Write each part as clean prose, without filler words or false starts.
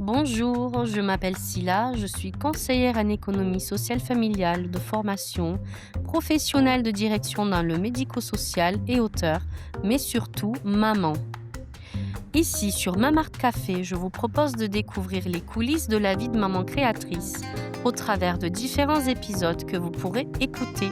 Bonjour, je m'appelle Silla, je suis conseillère en économie sociale familiale de formation, professionnelle de direction dans le médico-social et auteur, mais surtout maman. Ici, sur Mamart Café, je vous propose de découvrir les coulisses de la vie de maman créatrice au travers de différents épisodes que vous pourrez écouter.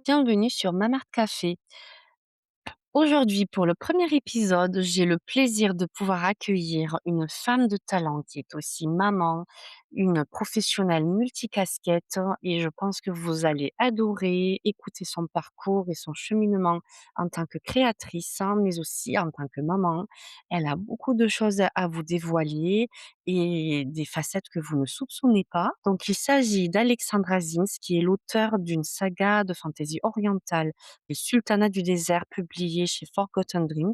Bienvenue sur Mamart Café. Aujourd'hui, pour le premier épisode, j'ai le plaisir de pouvoir accueillir une femme de talent qui est aussi maman, une professionnelle multicasquette et je pense que vous allez adorer écouter son parcours et son cheminement en tant que créatrice, hein, mais aussi en tant que maman. Elle a beaucoup de choses à vous dévoiler et des facettes que vous ne soupçonnez pas. Donc, il s'agit d'Alexandra Zins, qui est l'auteure d'une saga de fantaisie orientale, Le Sultanat du désert, publié chez Forgotten Dreams.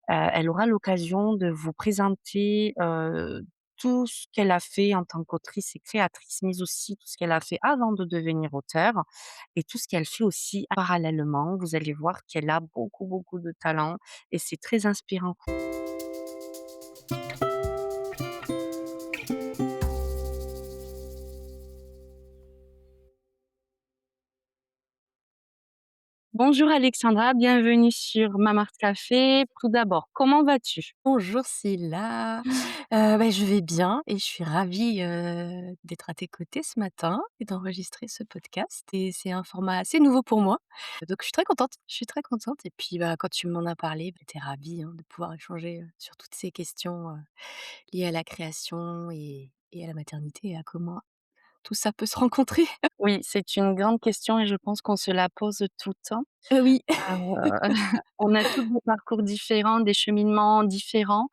Elle aura l'occasion de vous présenter, tout ce qu'elle a fait en tant qu'autrice et créatrice, mais aussi tout ce qu'elle a fait avant de devenir auteure et tout ce qu'elle fait aussi parallèlement. Vous allez voir qu'elle a beaucoup, beaucoup de talent et c'est très inspirant. Bonjour Alexandra, bienvenue sur Mamart Café. Tout d'abord, comment vas-tu? Bonjour Silla, je vais bien et je suis ravie, d'être à tes côtés ce matin et d'enregistrer ce podcast et c'est un format assez nouveau pour moi, donc je suis très contente et puis, quand tu m'en as parlé, j'étais ravie, hein, de pouvoir échanger, sur toutes ces questions, liées à la création et à la maternité et à comment tout ça peut se rencontrer. Oui, c'est une grande question et je pense qu'on se la pose toutes, hein. Oui. Heu, on a tous des parcours différents, des cheminements différents,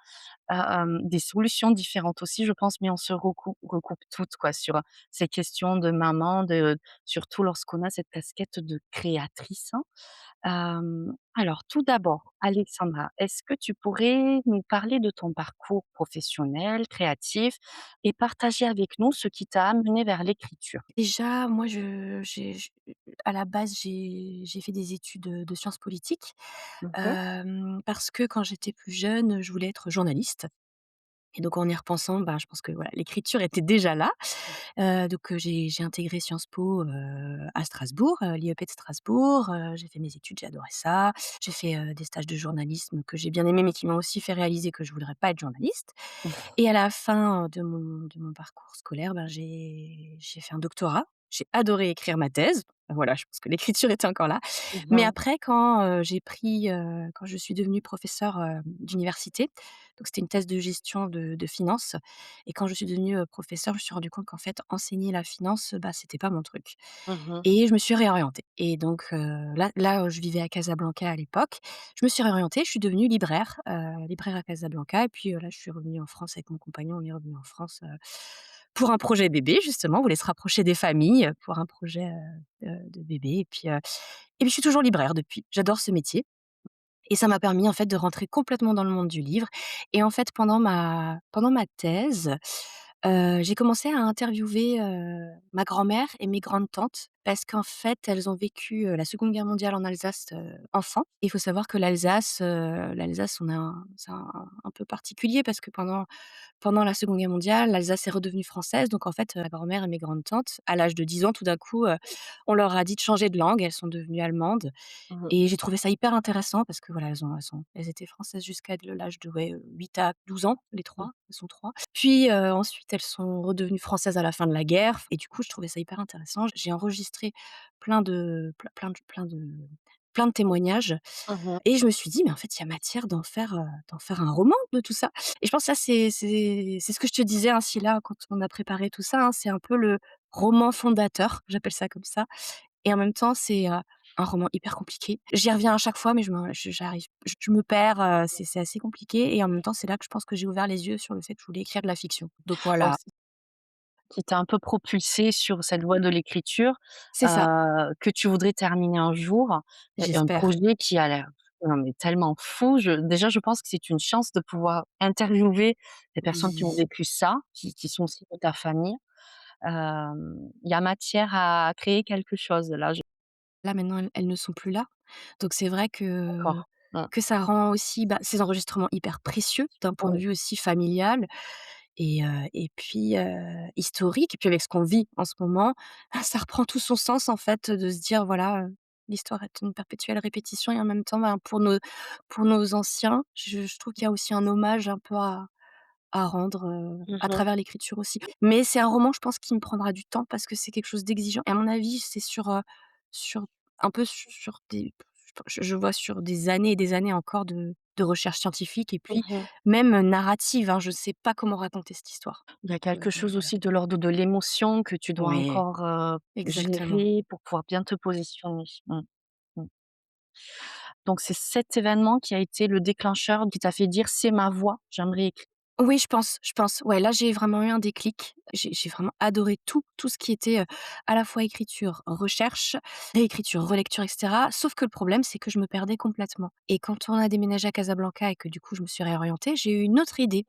des solutions différentes aussi, je pense, mais on se recoupe toutes, quoi, sur ces questions de maman, surtout lorsqu'on a cette casquette de créatrice, hein. Alors tout d'abord, Alexandra, est-ce que tu pourrais nous parler de ton parcours professionnel, créatif et partager avec nous ce qui t'a amené vers l'écriture? Déjà, moi, je à la base, j'ai fait des études, de sciences politiques, Mmh. parce que quand j'étais plus jeune, je voulais être journaliste et donc en y repensant, je pense que voilà, l'écriture était déjà là. Donc j'ai intégré Sciences Po, à Strasbourg, l'IEP de Strasbourg, j'ai fait mes études, j'ai adoré ça. J'ai fait, des stages de journalisme que j'ai bien aimés, mais qui m'ont aussi fait réaliser que je voudrais pas être journaliste et à la fin de mon parcours scolaire, j'ai fait un doctorat. J'ai adoré écrire ma thèse. Voilà, je pense que l'écriture était encore là. Mais Mmh. après quand je suis devenue professeure, d'université, donc c'était une thèse de gestion de finances et quand je suis devenue, professeure, je me suis rendu compte qu'en fait enseigner la finance, c'était pas mon truc Mmh. et je me suis réorientée et donc je vivais à Casablanca à l'époque. Je me suis réorientée, je suis devenue libraire à Casablanca et puis, là je suis revenue en France avec mon compagnon, on est revenu en France, pour un projet bébé justement. On voulait se rapprocher des familles, pour un projet, de bébé et puis je suis toujours libraire depuis. J'adore ce métier et ça m'a permis en fait de rentrer complètement dans le monde du livre et en fait pendant ma thèse, j'ai commencé à interviewer, ma grand-mère et mes grandes-tantes parce qu'en fait elles ont vécu, la Seconde Guerre mondiale en Alsace, enfant. Il faut savoir que l'Alsace on a un c'est un peu particulier parce que pendant la Seconde Guerre mondiale, l'Alsace est redevenue française donc en fait, ma grand-mère et mes grandes-tantes, à l'âge de 10 ans tout d'un coup, on leur a dit de changer de langue, elles sont devenues allemandes Mmh. et j'ai trouvé ça hyper intéressant parce que voilà, elles étaient françaises jusqu'à l'âge de, ouais, 8 à 12 ans, les Mmh. 3. Elles sont 3. Puis, ensuite, elles sont redevenues françaises à la fin de la guerre et du coup, je trouvais ça hyper intéressant. J'ai enregistré plein de témoignages Mmh. et je me suis dit: «Mais en fait, il y a matière d'en faire un roman de tout ça» et je pense que ça, c'est ce que je te disais ainsi là, quand on a préparé tout ça, hein, c'est un peu le roman fondateur, j'appelle ça comme ça et en même temps, c'est, un roman hyper compliqué. J'y reviens à chaque fois, mais je me perds, c'est assez compliqué et en même temps, c'est là que je pense que j'ai ouvert les yeux sur le fait que je voulais écrire de la fiction. Donc Donc voilà, qui t'a un peu propulsée sur cette voie de l'écriture, c'est ça, que tu voudrais terminer un jour et un j'espère. projet qui a l'air, non mais tellement fou. Je pense que c'est une chance de pouvoir interviewer des personnes qui ont Oui. vécu ça, qui sont aussi de ta famille. il y a matière à créer quelque chose là, je Là, maintenant, elles ne sont plus là. Donc c'est vrai d'accord. Mmh. que ça rend aussi, bah, ces enregistrements hyper précieux d'un point de Oui. vue aussi familial et puis, historique. Et puis avec ce qu'on vit en ce moment, ça reprend tout son sens en fait, de se dire voilà, l'histoire est une perpétuelle répétition et en même temps, ben, pour nos anciens, je trouve qu'il y a aussi un hommage un peu à rendre, Mmh à mh. travers l'écriture aussi. Mais c'est un roman, je pense, qui me prendra du temps parce que c'est quelque chose d'exigeant et à mon avis, c'est sur un peu sur des je vois sur des années et des années encore de recherche scientifique et puis Mmh. même, narrative, hein. Je sais pas comment raconter cette histoire. Il y a quelque chose Voilà. aussi de l'ordre de l'émotion que tu dois Ouais, encore, exactement. gérer pour pouvoir bien te positionner. Mmh. Mmh. Donc c'est cet événement qui a été le déclencheur qui t'a fait dire: «C'est ma voix, j'aimerais écrire». Oui, je pense. Ouais, là, j'ai vraiment eu un déclic. J'ai vraiment adoré tout ce qui était, à la fois écriture, recherche, réécriture, relecture et cetera. Sauf que le problème, c'est que je me perdais complètement et quand on a déménagé à Casablanca et que du coup, je me suis réorientée, j'ai eu une autre idée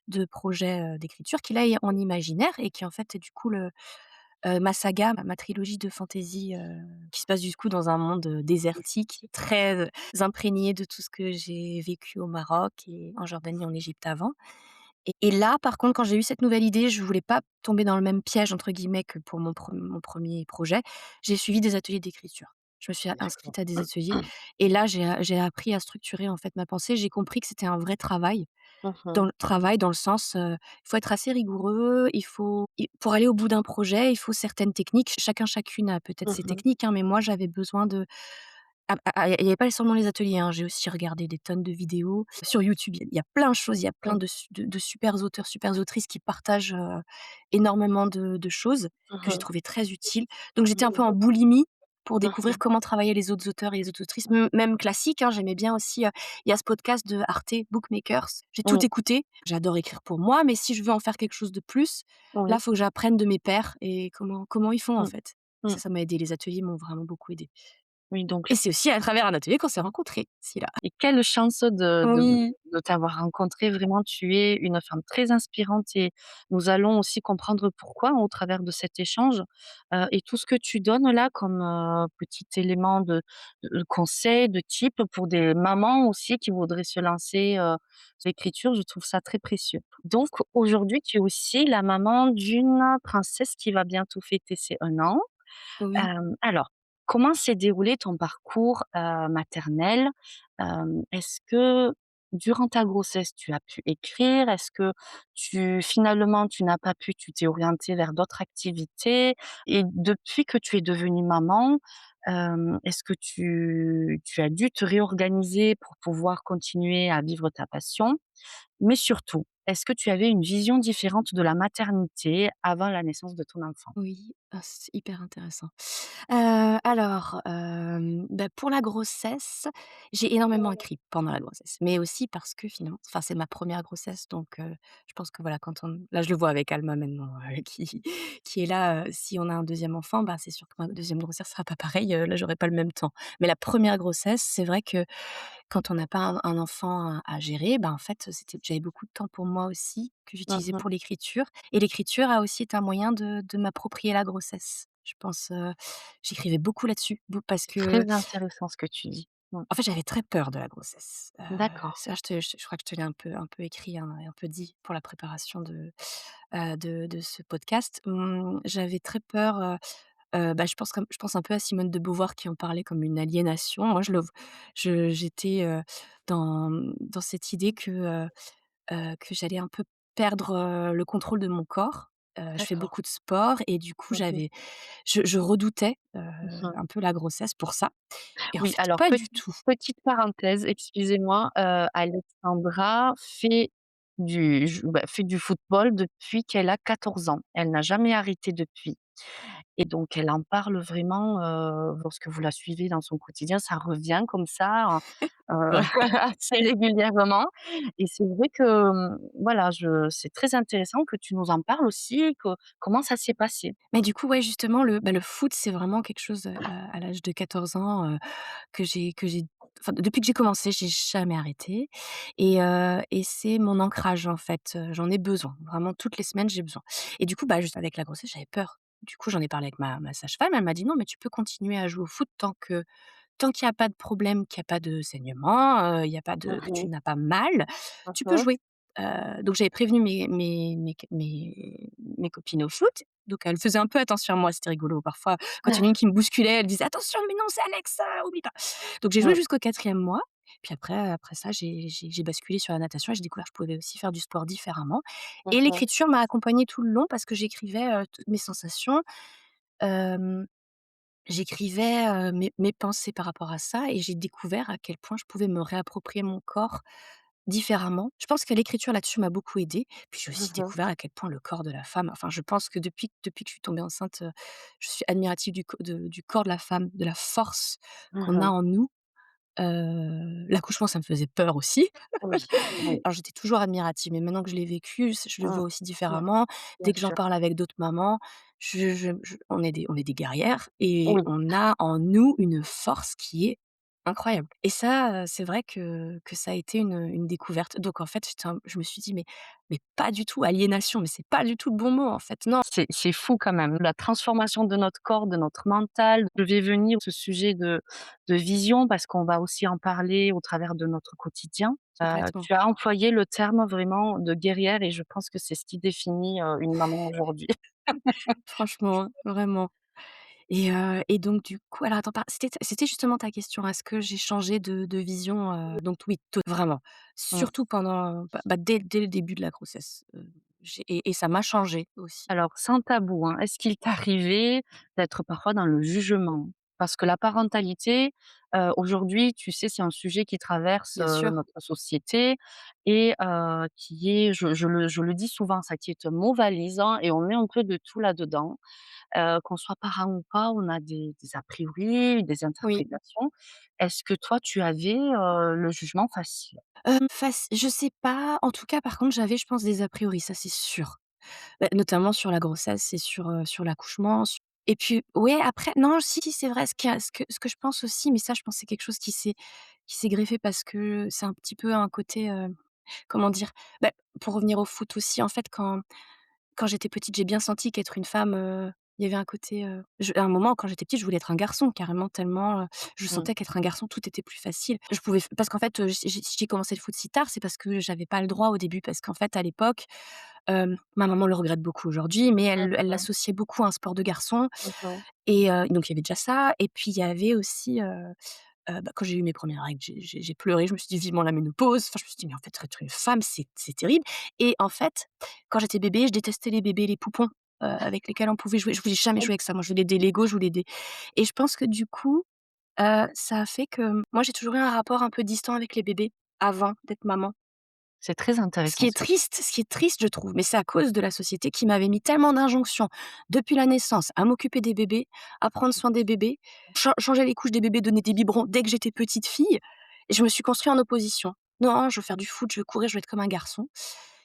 de projet, d'écriture qui là est en imaginaire et qui en fait est du coup ma saga, ma trilogie de fantasy, qui se passe du coup dans un monde, désertique, très, imprégné de tout ce que j'ai vécu au Maroc et en Jordanie, en Égypte avant. Et là, par contre, quand j'ai eu cette nouvelle idée, je voulais pas tomber dans le même «piège» entre guillemets que pour mon 1er projet. J'ai suivi des ateliers d'écriture. Je me suis D'accord. inscrite à des ateliers et là, j'ai appris à structurer, en fait, ma pensée. J'ai compris que c'était un vrai travail. Mmh Dans mh. le travail, dans le sens, il faut être assez rigoureux, pour aller au bout d'un projet, il faut certaines techniques. Chacune a peut-être ses Mmh. techniques, hein, mais moi, j'avais besoin de il y avait pas seulement les ateliers, hein, j'ai aussi regardé des tonnes de vidéos. Sur YouTube, il y a plein de choses, il y a plein Oui. de supers auteurs, supers autrices qui partagent, énormément de choses que j'ai Mmh. trouvées très utiles. Donc j'étais un peu en boulimie pour Mmh découvrir mh. comment travaillaient les autres auteurs et les autres autrices, même classiques, hein. J'aimais bien aussi, il y a ce podcast de Arte Bookmakers. J'ai tout Oui, écouté. J'adore écrire pour moi, mais si je veux en faire quelque chose de plus, là, oui. faut que j'apprenne de mes pairs et comment ils font, en Mmh. fait. Mmh. Ça m'a aidé. Les ateliers m'ont vraiment beaucoup aidée. Oui, donc Et c'est aussi à travers un atelier qu'on s'est rencontrés, si là. et quelle chance Oui. de t'avoir rencontrée. Vraiment, tu es une femme très inspirante et nous allons aussi comprendre pourquoi au travers de cet échange, et tout ce que tu donnes là comme, petit élément de conseil, de type pour des mamans aussi qui voudraient se lancer, dans l'écriture, je trouve ça très précieux. Donc aujourd'hui, tu es aussi la maman d'une princesse qui va bientôt fêter ses 1 an. Oui. Alors, comment s'est déroulé ton parcours, maternel? Est-ce que durant ta grossesse, tu as pu écrire? Est-ce que finalement, tu n'as pas pu, tu t'es orientée vers d'autres activités? Et depuis que tu es devenue maman, est-ce que tu as dû te réorganiser pour pouvoir continuer à vivre ta passion? Mais surtout, est-ce que tu avais une vision différente de la maternité avant la naissance de ton enfant? Oui, c'est hyper intéressant. Alors, bah, pour la grossesse, j'ai énormément écrit pendant la grossesse, mais aussi parce que finalement enfin, c'est ma première grossesse donc je pense que voilà, quand on là, je le vois avec Alma maintenant, qui est là, si on a un deuxième enfant, bah, c'est sûr que ma deuxième grossesse sera pas pareille, là, j'aurai pas le même temps. Mais la première grossesse, c'est vrai que quand on n'a pas un enfant à gérer, bah, en fait, j'avais beaucoup de temps pour moi aussi, que Mmh j'utilisais mh. pour l'écriture et l'écriture a aussi été un moyen de m'approprier la grossesse. Je pense, j'écrivais beaucoup là-dessus, parce C'est très que, intéressant ce que tu dis. Mmh. en fait, j'avais très peur de la grossesse. D'accord. Ça, je crois que je te l'ai un peu écrit, hein, et un peu dit pour la préparation de ce podcast. J'avais très peur, bah, je pense un peu à Simone de Beauvoir qui en parlait comme une aliénation. Moi, j'étais, dans cette idée que j'allais un peu perdre, le contrôle de mon corps. Je fais D'accord. beaucoup de sport et du coup, Mmh mh. je redoutais, Mmh. un peu la grossesse pour ça et en Oui, fait, alors pas du tout. petite parenthèse, excusez-moi, Alexandra fait du football depuis qu'elle a 14 ans. Elle n'a jamais arrêté depuis et donc elle en parle vraiment, lorsque vous la suivez dans son quotidien, ça revient comme ça, Ouais. assez régulièrement et c'est vrai que, voilà, je c'est très intéressant que tu nous en parles aussi, comment ça s'est passé? Mais du coup, ouais, justement, le foot, c'est vraiment quelque chose, à l'âge de 14 ans, que j'ai enfin, depuis que j'ai commencé, j'ai jamais arrêté et c'est mon ancrage, en fait, j'en ai besoin. Vraiment toutes les semaines, j'ai besoin et du coup, bah, juste avec la grossesse, j'avais peur. Du coup, j'en ai parlé avec ma sage-femme, elle m'a dit: «Non, mais tu peux continuer à jouer au foot tant qu'il y a pas de problème, qu'il y a pas de saignement, il y a pas de que tu Mmh n'as pas mal, tu peux mh. jouer». Donc j'avais prévenu mes copines au foot, donc elles faisaient un peu attention à moi, c'était rigolo. Parfois, quand il y en a une qui me bousculait, elle disait: «Attention, mais non, c'est Alex, oublie pas». Donc j'ai joué Mmh. jusqu'au 4e mois, puis après ça, j'ai basculé sur la natation et j'ai découvert que je pouvais aussi faire du sport différemment Mmh et mh. l'écriture m'a accompagnée tout le long parce que j'écrivais, toutes mes sensations, hem j'écrivais, mes pensées par rapport à ça et j'ai découvert à quel point je pouvais me réapproprier mon corps différemment. Je pense que l'écriture là-dessus m'a beaucoup aidée. Puis j'ai aussi Mmh. découvert à quel point le corps de la femme enfin je pense que depuis que je suis tombée enceinte, je suis admirative du corps de la femme, de la force qu'on a Mmh. en nous. L'accouchement, ça me faisait peur aussi. Oui, oui. Alors j'étais toujours admirative, mais maintenant que je l'ai vécu, je le Mmh. vois aussi Mmh. différemment. Bien Dès que j'en sûr. parle avec d'autres mamans, on est des guerrières et Oui. on a en nous une force qui est incroyable et ça, c'est vrai que ça a été une découverte. Donc en fait, je me suis dit: «Mais pas du tout, aliénation, mais c'est pas du tout le bon mot en fait, non». C'est fou quand même, la transformation de notre corps, de notre mental. Je vais venir ce sujet de vision parce qu'on va aussi en parler au travers de notre quotidien. Complètement. Tu as employé le terme vraiment de guerrière et je pense que c'est ce qui définit, une maman aujourd'hui. Franchement, vraiment. Et donc du coup alors attends, c'était justement ta question, est-ce que j'ai changé de vision, donc oui, vraiment. Mmh. Surtout pendant, dès le début de la grossesse, j'ai et ça m'a changée aussi. Alors sans tabou, hein, est-ce qu'il t'arrivait d'être parfois dans le jugement? Parce que la parentalité, aujourd'hui, tu sais, c'est un sujet qui traverse, Bien sûr, notre société et qui est je le dis souvent, ça qui est un mot valise, hein, et on met un peu de tout là-dedans. Qu'on soit parent ou pas, on a des a priori, des oui. interprétations. Est-ce que toi, tu avais, le jugement facile? Faci je sais pas, en tout cas par contre j'avais je pense des a priori, ça c'est sûr. Notamment sur la grossesse et sur l'accouchement, et puis ouais après non si, si c'est vrai ce que je pense aussi, mais ça je pense c'est quelque chose qui s'est greffé parce que c'est un petit peu un côté, comment dire? Bah, pour revenir au foot aussi, en fait, quand j'étais petite, j'ai bien senti qu'être une femme, il y avait un côté, à un moment, quand j'étais petite, je voulais être un garçon carrément tellement, je Mmh. sentais qu'être un garçon, tout était plus facile. Je pouvais f parce qu'en fait, j'ai commencé le foot si tard, c'est parce que j'avais pas le droit au début, parce qu'en fait, à l'époque, ma maman le regrette beaucoup aujourd'hui, mais elle Mmh. l'associait beaucoup à un sport de garçon Mmh. et donc il y avait déjà ça et puis il y avait aussi, quand j'ai eu mes premières règles, j'ai pleuré, je me suis dit: «Vivement la ménopause». Enfin, je me suis dit: «Mais en fait, être une femme, c'est terrible» et en fait, quand j'étais bébé, je détestais les bébés, les poupons, avec lesquels on pouvait jouer. Je voulais jamais jouer avec ça. Moi, je voulais des Lego, je voulais des et je pense que du coup, ça a fait que moi, j'ai toujours eu un rapport un peu distant avec les bébés avant d'être maman. C'est très intéressant ce que tu Ce qui est triste, je trouve, mais c'est à cause de la société qui m'avait mis tellement d'injonctions depuis la naissance à m'occuper des bébés, à prendre soin des bébés, changer les couches des bébés, donner des biberons dès que j'étais petite fille et je me suis construite en opposition. Non, je veux faire du foot, je veux courir, je veux être comme un garçon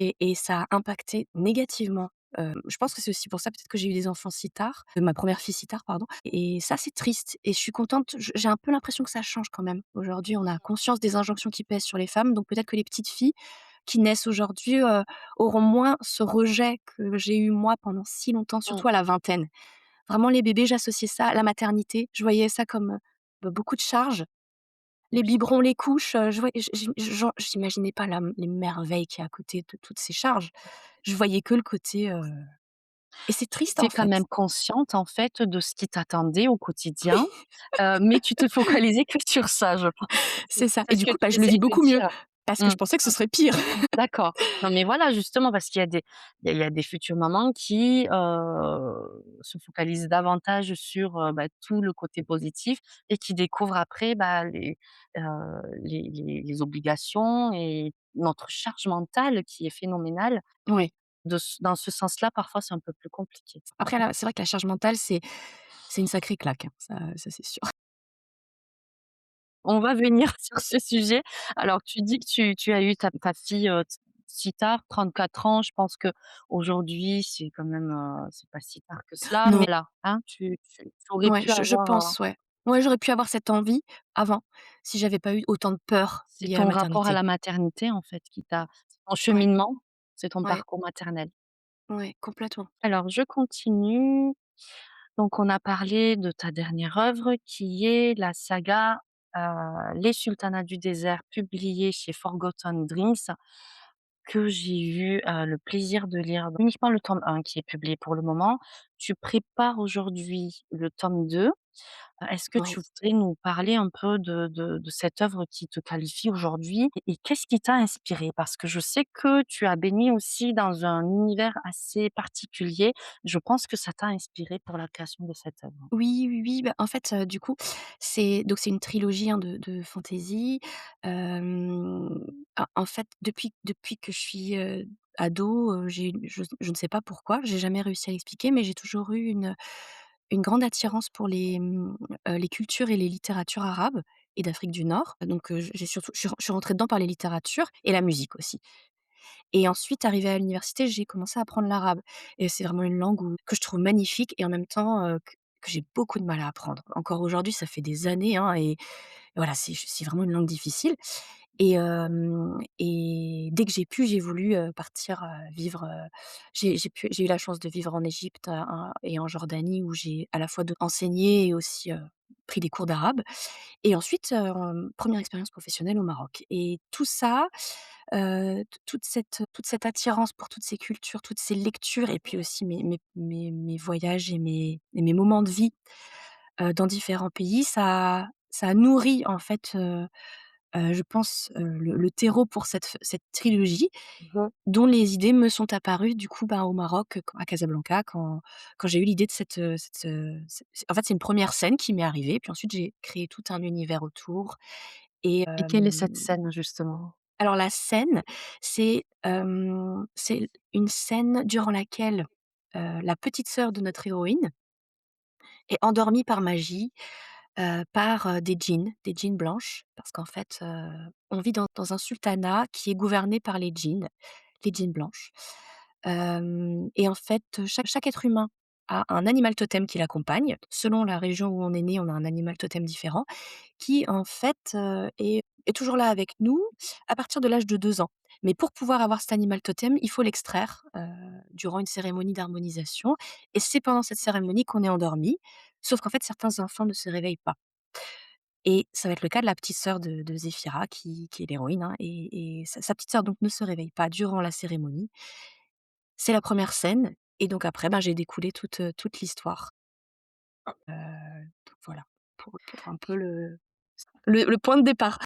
et ça a impacté négativement. Je pense que c'est aussi pour ça peut-être que j'ai eu des enfants si tard, ma première fille si tard, pardon et ça, c'est triste et je suis contente, j'ai un peu l'impression que ça change quand même. Aujourd'hui, on a conscience des injonctions qui pèsent sur les femmes, donc peut-être que les petites filles qui naissent aujourd'hui, auront moins ce rejet que j'ai eu moi pendant si longtemps, mmh. surtout à la vingtaine. Vraiment les bébés, j'associais ça à la maternité. Je voyais ça comme, beaucoup de charges. Les Oui. biberons, les couches, je voyais j'imaginais pas les merveilles qu'il y a à côté de toutes ces charges. Je voyais que le côté, et c'est Tu triste étais en quand fait. même consciente, en fait, de ce qui t'attendait au quotidien, mais tu te focalisais que sur ça, je pense. C'est ça C'est et ce du que coup, tu je le vis essayes de beaucoup mieux dire? parce que Mmh. je pensais que ce serait pire. D'accord. Non, mais voilà, justement, parce qu'il y a des futures mamans qui, se focalisent davantage sur, tout le côté positif et qui découvrent après, heu, les obligations et notre charge mentale qui est phénoménale. Oui. Dans ce sens-là, parfois, c'est un peu plus compliqué. Après là, c'est vrai que la charge mentale, c'est une sacrée claque, hein, ça c'est sûr. On va venir sur ce sujet. Alors tu dis que tu as eu ta fille, si tard, 34 ans. Je pense qu'aujourd'hui, c'est quand même, c'est pas si tard que cela, Non, mais là, hein, tu aurais ouais, pu je avoir, pense, ouais. Ouais, j'aurais pu avoir cette envie avant, si j'avais pas eu autant de peur C'est liée à la ton rapport à maternité. la maternité, en fait, qui t'a c'est ton Ouais, cheminement, c'est ton ouais, parcours maternel. ouais, complètement. Alors je continue. Donc on a parlé de ta dernière œuvre qui est la saga, Les Sultanats du désert, publiée chez Forgotten Dreams, que j'ai eu, le plaisir de lire uniquement le tome 1 qui est publié pour le moment. Tu prépares aujourd'hui le tome 2. Est-ce que Ouais. tu voudrais nous parler un peu de cette œuvre qui te qualifie aujourd'hui et qu'est-ce qui t'a inspiré? Parce que je sais que tu as baigné aussi dans un univers assez particulier. Je pense que ça t'a inspiré pour la création de cette œuvre. Oui, oui, oui, bah, en fait, du coup, c'est une trilogie, hein, de fantasy. Hem, en fait, depuis que je suis, ado, j'ai je ne sais pas pourquoi, j'ai jamais réussi à l'expliquer, mais j'ai toujours eu une grande attirance pour les cultures et les littératures arabes et d'Afrique du Nord. Donc, j'ai surtout je suis rentrée dedans par les littératures et la musique aussi. Et ensuite, arrivée à l'université, j'ai commencé à apprendre l'arabe et c'est vraiment une langue que je trouve magnifique et en même temps, que j'ai beaucoup de mal à apprendre. Encore aujourd'hui, ça fait des années, hein, et voilà, c'est vraiment une langue difficile et dès que j'ai pu, j'ai voulu, partir, vivre, j'ai eu la chance de vivre en Égypte, et en Jordanie où j'ai à la fois enseigné et aussi, pris des cours d'arabe et ensuite, 1re expérience professionnelle au Maroc et tout ça, toute cette attirance pour toutes ces cultures, toutes ces lectures et puis aussi mes voyages et mes moments de vie, dans différents pays, ça a nourri en fait, je pense, le terreau pour cette trilogie Mmh. dont les idées me sont apparues du coup, bah, au Maroc, à Casablanca quand j'ai eu l'idée de en fait, c'est une première scène qui m'est arrivée, puis ensuite j'ai créé tout un univers autour et Et quelle est cette scène justement? alors la scène, c'est une scène durant laquelle, la petite sœur de notre héroïne est endormie par magie, par, des djinns blanches. Parce qu'en fait, on vit dans un sultanat qui est gouverné par les djinns blanches. Hem et en fait, chaque être humain a un animal totem qui l'accompagne. Selon la région où on est né, on a un animal totem différent qui en fait, est toujours là avec nous à partir de l'âge de 2 ans. Mais pour pouvoir avoir cet animal totem, il faut l'extraire, durant une cérémonie d'harmonisation et c'est pendant cette cérémonie qu'on est endormi. Sauf qu'en fait, certains enfants ne se réveillent pas et ça va être le cas de la petite sœur de Zéphira qui est l'héroïne, hein et sa petite sœur donc ne se réveille pas durant la cérémonie. C'est la première scène et donc après, ben, j'ai découlé toute l'histoire. Donc voilà, pour un peu le point de départ.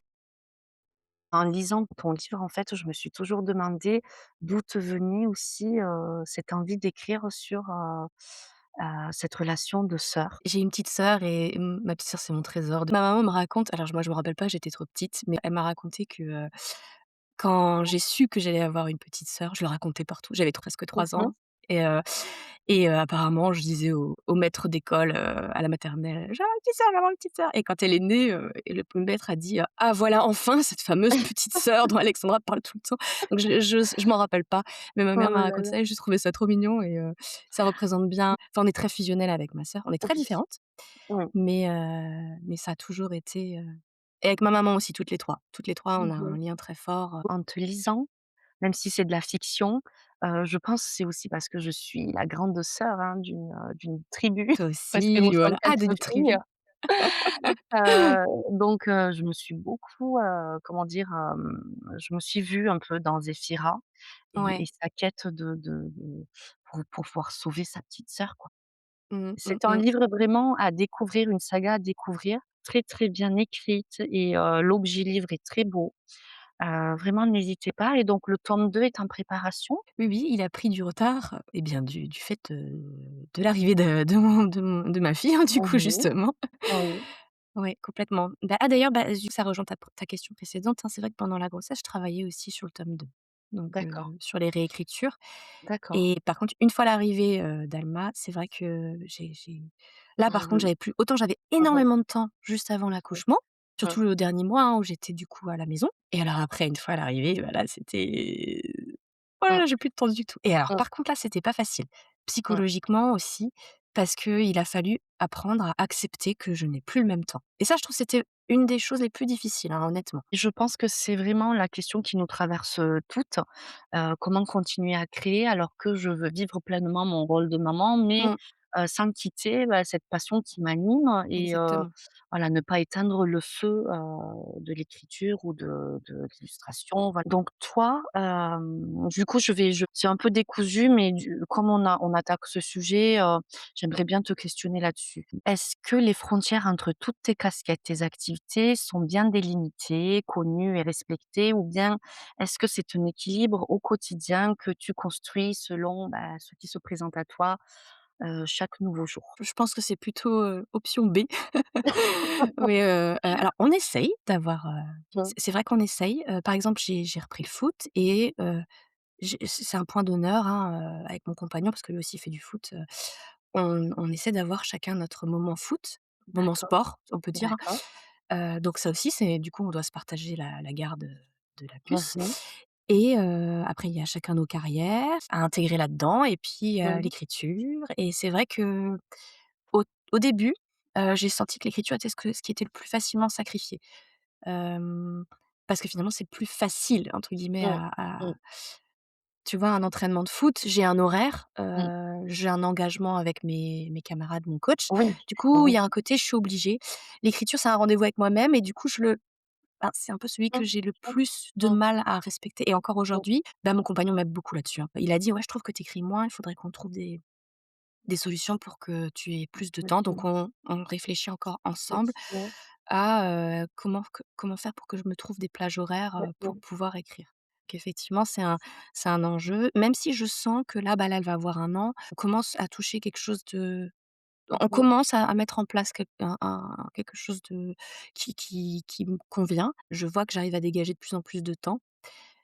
En lisant ton livre, en fait, je me suis toujours demandé d'où te venait aussi, cette envie d'écrire sur, cette relation de sœur. J'ai une petite sœur et ma petite sœur, c'est mon trésor. Ma maman me raconte alors moi je me rappelle pas, j'étais trop petite, mais elle m'a raconté que, quand j'ai su que j'allais avoir une petite sœur, je le racontais partout. J'avais presque 3 Mmh. ans et apparemment je disais au maître d'école, à la maternelle: «Je vais avoir une petite sœur, je vais avoir une petite sœur» et quand elle est née, et le maître a dit: «Ah voilà enfin cette fameuse petite sœur dont Alexandra parle tout le temps». Donc je m'en rappelle pas, mais ma Oh mère m'a là raconté là. ça et j'ai trouvé ça trop mignon et ça représente bien enfin on est très fusionnelles avec ma sœur. On est très Oui, différentes, oui. mais ça a toujours été, et avec ma maman aussi toutes les 3. Toutes les 3, on a un Mmh. lien très fort. En te lisant, même si c'est de la fiction, je pense que c'est aussi parce que je suis la grande sœur, hein, d'une tribu, Toi parce que nous aussi, sommes voilà. Ah, 4 d'une filles. tribu. Donc je me suis beaucoup, comment dire? Je me suis vue un peu dans Zéphira et Ouais. sa quête pour pouvoir sauver sa petite sœur, quoi. Mmh, mmh C'est un mh. livre vraiment à découvrir, une saga à découvrir, très, très bien écrite et l'objet livre est très beau. Vraiment n'hésitez pas et donc le tome 2 est en préparation? Oui, oui, il a pris du retard et bien du fait, de l'arrivée de ma fille, hein, du coup, Mmh. justement. Oui, Ouais, complètement. D'ailleurs, ça rejoint ta question précédente, hein. C'est vrai que pendant la grossesse, je travaillais aussi sur le tome 2, donc d'accord, sur les réécritures d'accord. et par contre, une fois l'arrivée, d'Alma, c'est vrai que j'ai là, par contre, Mmh. j'avais plus autant j'avais Mmh mh. énormément de temps juste avant Mmh. l'accouchement, Mmh. surtout le dernier mois, hein, où j'étais, du coup, à la maison et alors après, une fois l'arrivée, bah, là, c'était oh là Mmh. là, j'ai plus de temps du tout et alors Mmh. par contre, là, c'était pas facile. Mmh. Psychologiquement aussi, parce qu'il a fallu apprendre à accepter que je n'ai plus le même temps et ça, je trouve, c'était une des choses les plus difficiles, hein, honnêtement. Et je pense que c'est vraiment la question qui nous traverse, toutes. Comment continuer à créer alors que je veux vivre pleinement mon rôle de maman, mais Mmh, sans quitter, bah, cette passion qui m'anime et exactement. voilà, ne pas éteindre le feu, de l'écriture ou de l'illustration, voilà. Donc toi, du coup, je c'est un peu décousu, mais comme on attaque ce sujet, j'aimerais bien te questionner là-dessus. Est-ce que les frontières entre toutes tes casquettes, tes activités sont bien délimitées, connues et respectées? Ou bien est-ce que c'est un équilibre au quotidien que tu construis selon, bah, ce qui se présente à toi, chaque nouveau jour? Je pense que c'est plutôt, option B. Oui, alors on essaye d'avoir, Mmh. c'est vrai qu'on essaye, par exemple, j'ai repris le foot et c'est un point d'honneur, hein, avec mon compagnon parce que lui aussi fait du foot, on essaie d'avoir chacun notre moment foot, moment D'accord, sport, on peut dire, d'accord. hein. Donc ça aussi, c'est du coup, on doit se partager la garde, de la Mmh puce mh. et après il y a chacun nos carrières à intégrer là-dedans et puis, Mmh. l'écriture et c'est vrai que au au début, j'ai senti que l'écriture était ce qui était le plus facilement sacrifié. Hem, Parce que finalement, c'est «plus facile» entre guillemets Mmh. à Mmh. tu vois, un entraînement de foot, j'ai un horaire, Mmh. j'ai un engagement avec mes camarades, mon coach. Oui. Du coup, il Oui. y a un côté, je suis obligée. L'écriture, c'est un rendez-vous avec moi-même et du coup, c'est un peu celui que Mmh. j'ai le Mmh. plus de Mmh. mal à respecter et encore Mmh. aujourd'hui, bah, mon compagnon m'aide beaucoup là-dessus, hein. Il a dit: «Ouais, je trouve que tu écris moins, il faudrait qu'on trouve des solutions pour que tu aies plus de temps». Donc Mmh. on réfléchit encore Mmh. ensemble Mmh. à, comment faire pour que je me trouve des plages horaires, Mmh pour mh. pouvoir écrire. Qu'effectivement, c'est un enjeu, même si je sens que là, bah, là, elle va avoir 1 an, on commence à toucher quelque chose de Mmh on mh. commence à mettre en place quelque chose de qui me convient. Je vois que j'arrive à dégager de plus en plus de temps,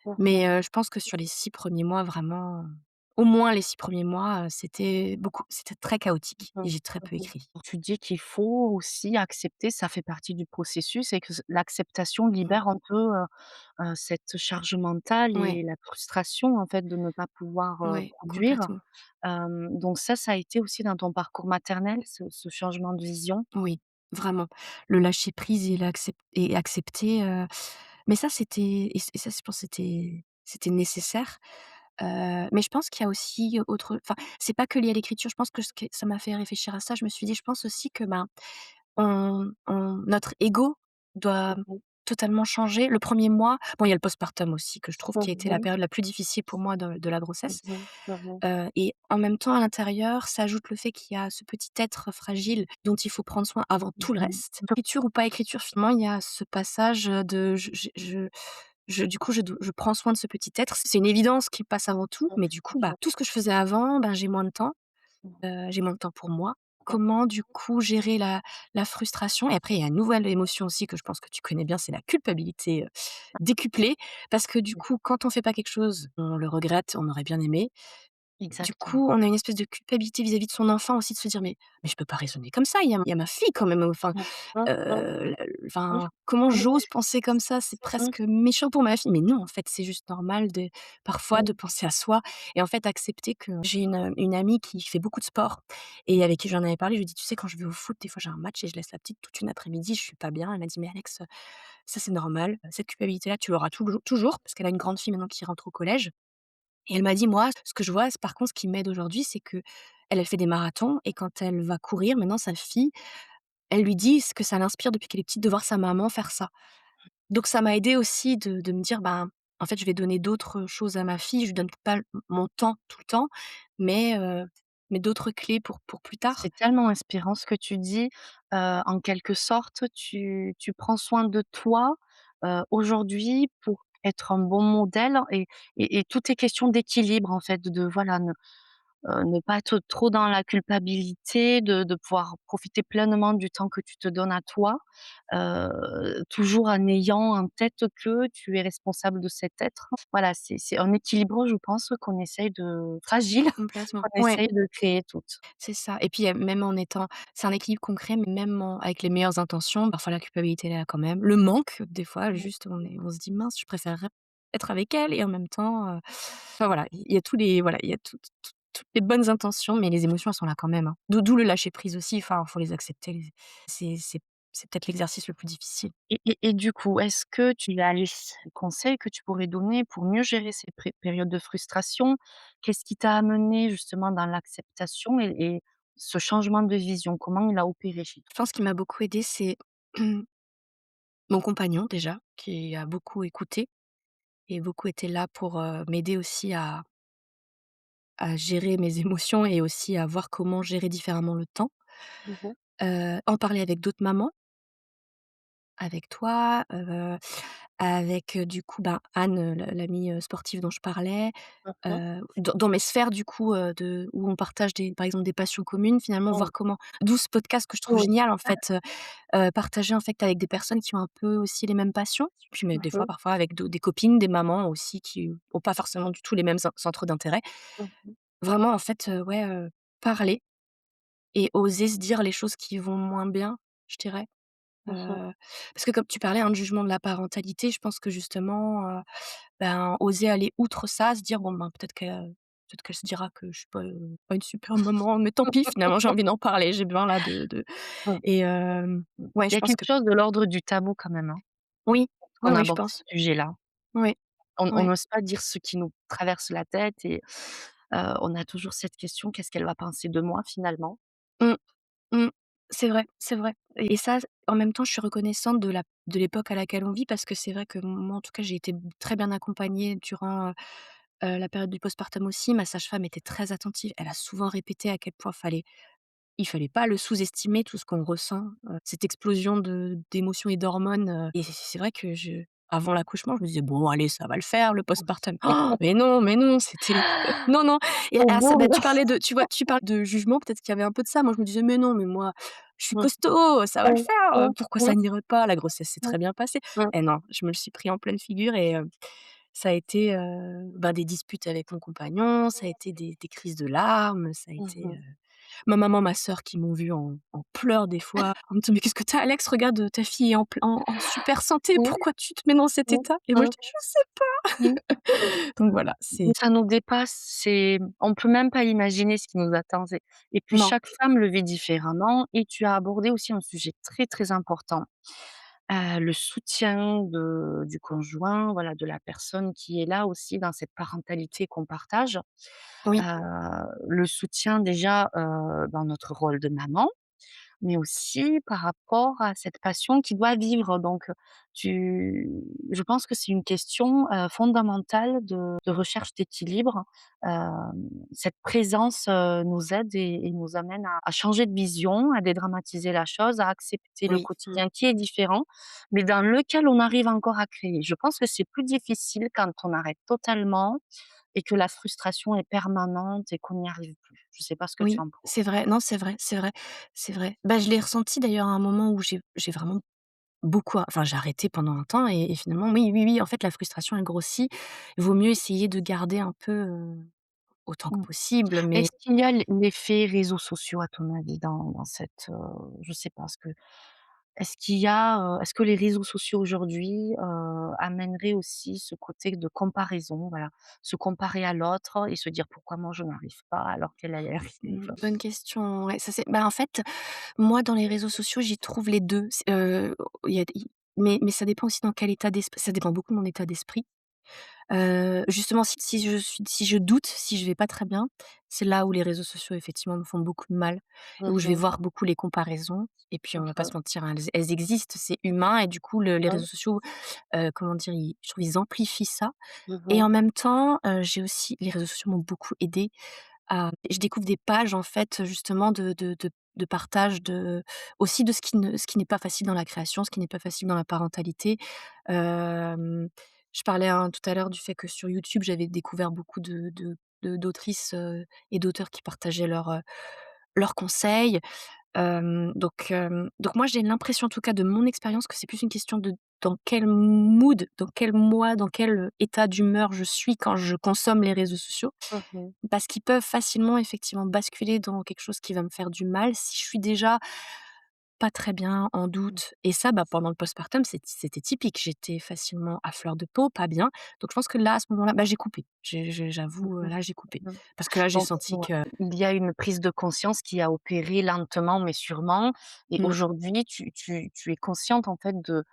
Mmh mais mh. je pense que sur les 6 premiers mois, vraiment, au moins les 6 premiers mois, c'était très chaotique Mmh. et j'ai très peu Mmh mh. écrit. Tu dis qu'il faut aussi accepter, ça fait partie du processus et que l'acceptation Mmh. libère un peu, cette charge mentale Ouais, et la frustration, en fait, de ne pas pouvoir, ouais, produire. complètement. Donc ça a été aussi dans ton parcours maternel, ce changement de vision? Oui, vraiment. Le lâcher prise et accepter, mais ça c'était et ça je pense c'était nécessaire, mais je pense qu'il y a aussi enfin, c'est pas que lié à l'écriture, je pense que ce que ça m'a fait réfléchir à ça, je me suis dit: «Je pense aussi que, ben, notre ego doit Mmh mh. totalement changer». Le premier mois bon, il y a le postpartum aussi que je trouve qui a Mmh été la mh. période la plus difficile pour moi de la Mmh grossesse. mh. Mmh mh. Et en même temps, à l'intérieur, s'ajoute le fait qu'il y a ce petit être fragile dont il faut prendre soin avant tout le Mmh mh. reste. Écriture ou pas écriture, finalement, il y a ce passage, de du coup, je prends soin de ce petit être. C'est une évidence qui passe avant tout, mais du coup, bah, tout ce que je faisais avant, ben, j'ai moins de temps. J'ai moins de temps pour moi. Comment du coup gérer la frustration? Et après il y a une nouvelle émotion aussi que je pense que tu connais bien, c'est la culpabilité, décuplée parce que du coup, quand on fait pas quelque chose, on le regrette, on aurait bien aimé. Du Exactement. coup, on a une espèce de culpabilité vis-à-vis de son enfant aussi de se dire: «Mais je peux pas raisonner comme ça, il y a ma fille quand même, enfin, Mmh. Mmh. Mmh. Mmh. comment Mmh. j'ose penser comme ça? C'est Mmh. presque méchant pour ma fille». Mais non, en fait, c'est juste normal de parfois de Mmh. penser à soi et en fait accepter que j'ai une amie qui fait beaucoup de sport et avec qui j'en avais parlé, je lui ai dit: «Tu sais, quand je vais au foot, des fois j'ai un match et je laisse la petite toute une après-midi, je suis pas bien». Elle m'a dit: «Mais Alex, ça c'est normal, cette culpabilité-là, tu l'auras toujours» parce qu'elle a une grande fille maintenant qui rentre au collège et elle m'a dit: «Moi, ce que je vois, par contre, ce qui m'aide aujourd'hui, c'est qu'elle fait des marathons et quand elle va courir, maintenant sa fille, elle lui dit ce que ça l'inspire depuis qu'elle est petite de voir sa maman faire ça». Donc ça m'a aidée aussi de me dire: «Ben, en fait, je vais donner d'autres choses à ma fille. Je lui donne pas mon temps tout le temps, mais d'autres clés pour plus tard». C'est tellement inspirant ce que tu dis. En quelque sorte, tu prends soin de toi, aujourd'hui pour être un bon modèle et tout est question d'équilibre en fait, de voilà, ne pas être trop dans la culpabilité, de pouvoir profiter pleinement du temps que tu te donnes à toi, toujours en ayant en tête que tu es responsable de cet être. Voilà, c'est un équilibre, je pense, qu'on essaye de fragile, Complètement. qu'on Ouais. essaye de créer toutes. C'est ça et puis, même en étant c'est un équilibre concret, mais même avec les meilleures intentions, parfois la culpabilité elle est là quand même. Le manque, des fois, Mmh. juste on se dit: «Mince, je préférerais être avec elle» et en même temps, enfin voilà, il y a tous les voilà, il y a tout. toutes les bonnes intentions, mais les émotions, elles sont là quand même, hein. D'où le lâcher prise aussi, enfin, faut les accepter, les c'est peut-être l'exercice le plus difficile. Et du coup, est-ce que tu as les conseils que tu pourrais donner pour mieux gérer ces périodes de frustration? Qu'est-ce qui t'a amené justement dans l'acceptation et ce changement de vision? Comment il a opéré chez Je pense qu'il m'a beaucoup aidée, c'est mon compagnon déjà, qui a beaucoup écouté et beaucoup été là pour, m'aider aussi à gérer mes émotions et aussi à voir comment gérer différemment le temps. toi? En parler avec d'autres mamans, avec toi, avec, du coup, ben, Anne, l'amie, sportive dont je parlais, Mmh mh. dans mes sphères du coup, de où on partage des par exemple des passions communes, finalement Mmh. voir comment d'où ce podcast que je trouve Oui. génial en fait, partager en fait avec des personnes qui ont un peu aussi les mêmes passions, puis mais Mmh des fois mh. parfois avec des copines, des mamans aussi qui ont pas forcément du tout les mêmes centres d'intérêt. Mmh mh. Vraiment en fait, ouais, parler et oser se dire les choses qui vont moins bien, je dirais. Mmh mh. Parce que comme tu parlais, hein, de jugement de la parentalité, je pense que justement, ben, oser aller outre ça, se dire: «Bon, ben, peut-être qu'elle se dira que je suis pas une super maman, mais tant pis, finalement, j'ai envie d'en parler, j'ai besoin là de» Mmh. et ouais, Il y je a pense quelque que chose de l'ordre du tabou quand même, hein, oui, quand oui, on oui, je aborde ce pense. sujet-là. Oui, On oui. n'ose pas dire ce qui nous traverse la tête et on a toujours cette question: «Qu'est-ce qu'elle va penser de moi finalement?» Mmh, mmh. C'est vrai, c'est vrai et ça, en même temps, je suis reconnaissante de l'époque à laquelle on vit parce que c'est vrai que moi, en tout cas, j'ai été très bien accompagnée durant, la période du postpartum aussi. Ma sage-femme était très attentive. Elle a souvent répété à quel point il fallait pas le sous-estimer, tout ce qu'on ressent, cette explosion d'émotions et d'hormones, et c'est vrai que avant l'accouchement, je me disais: «Bon allez, ça va le faire le postpartum». Oh, mais non, c'était non, non et Au ah ça bout bah, tu parles de jugement, peut-être qu'il y avait un peu de ça. Moi, je me disais: «Mais non, mais moi, je suis mmh, costaud, ça va le mmh, faire, mmh, pourquoi mmh, ça n'irait pas? La grossesse s'est mmh, très bien passée». mmh, Et non, je me le suis pris en pleine figure et ça a été, bah, des disputes avec mon compagnon, ça a été des crises de larmes, ça a mmh été, mh. ma maman, ma sœur qui m'ont vue en pleurs des fois, en me disant: «Mais qu'est-ce que tu as Alex? Regarde, ta fille est en super santé, Mmh, pourquoi tu te mets dans cet mmh, état?» Et moi je mmh, dis: «Je sais mmh. pas». Donc voilà, Mais c'est ça nous dépasse, on peut même pas imaginer ce qui nous attend, et puis non, chaque femme le vit différemment et tu as abordé aussi un sujet très, très important, le soutien du conjoint, voilà, de la personne qui est là aussi dans cette parentalité qu'on partage. oui, Heu, le soutien déjà, dans notre rôle de maman, mais aussi par rapport à cette passion qui doit vivre. Donc, tu je pense que c'est une question, fondamentale de recherche d'équilibre. Cette présence, nous aide et nous amène à changer de vision, à dédramatiser la chose, à accepter le oui, mmh, quotidien qui est différent, mais dans lequel on arrive encore à créer. Je pense que c'est plus difficile quand on arrête totalement et que la frustration est permanente et qu'on n'y arrive plus. Je sais pas ce que tu oui, en c'est penses? vrai, non, c'est vrai, c'est vrai, c'est vrai. Bah, je l'ai ressenti d'ailleurs à un moment où j'ai vraiment beaucoup enfin, j'ai arrêté pendant un temps et finalement, oui, oui, oui, en fait, la frustration, elle grossit. Il vaut mieux essayer de garder un peu, autant que Mmh. possible, mais Est-ce qu'il y a l'effet réseaux sociaux à ton avis dans cette, je sais pas, est-ce que les réseaux sociaux aujourd'hui, amèneraient aussi ce côté de comparaison, voilà, se comparer à l'autre et se dire: «Pourquoi moi je n'arrive pas alors qu'elle elle y arrive?» bonne question, ouais, ça c'est bah, en fait, moi, dans les réseaux sociaux, j'y trouve les 2. Il y a i mais ça dépend aussi dans quel état d'esprit ça dépend beaucoup de mon état d'esprit. Justement, si je doute, si je vais pas très bien, c'est là où les réseaux sociaux, effectivement, me font beaucoup de mal et Mmh où je vais mh. voir beaucoup les comparaisons et puis on va pas Mmh se mentir, hein, elles existent, c'est humain et du coup, les mh. réseaux sociaux, comment dire? Je trouve ils amplifient ça Mmh et mh. en même temps, j'ai aussi les réseaux sociaux m'ont beaucoup aidée à je découvre des pages, en fait, justement de partage aussi de ce qui n'est pas facile dans la création, ce qui n'est pas facile dans la parentalité. Hem, je parlais, hein, tout à l'heure du fait que sur YouTube, j'avais découvert beaucoup d'autrices, et d'auteurs qui partageaient leurs conseils. Donc moi, j'ai l'impression, en tout cas de mon expérience, que c'est plus une question de dans quel mood, dans quel mois, dans quel état d'humeur je suis quand je consomme les réseaux sociaux. Mmh mh. Parce qu'ils peuvent facilement effectivement basculer dans quelque chose qui va me faire du mal si je suis déjà pas très bien, en Mmh. doute et ça, bah, pendant le postpartum, c'était typique. J'étais facilement à fleur de peau, pas bien. Donc je pense que là, à ce moment-là, bah, j'ai coupé. Mmh J'avoue, mh. là, j'ai coupé. Mmh. Parce que là, j'ai Donc senti ouais, que il y a une prise de conscience qui a opéré lentement mais sûrement et mmh, aujourd'hui tu es consciente en fait de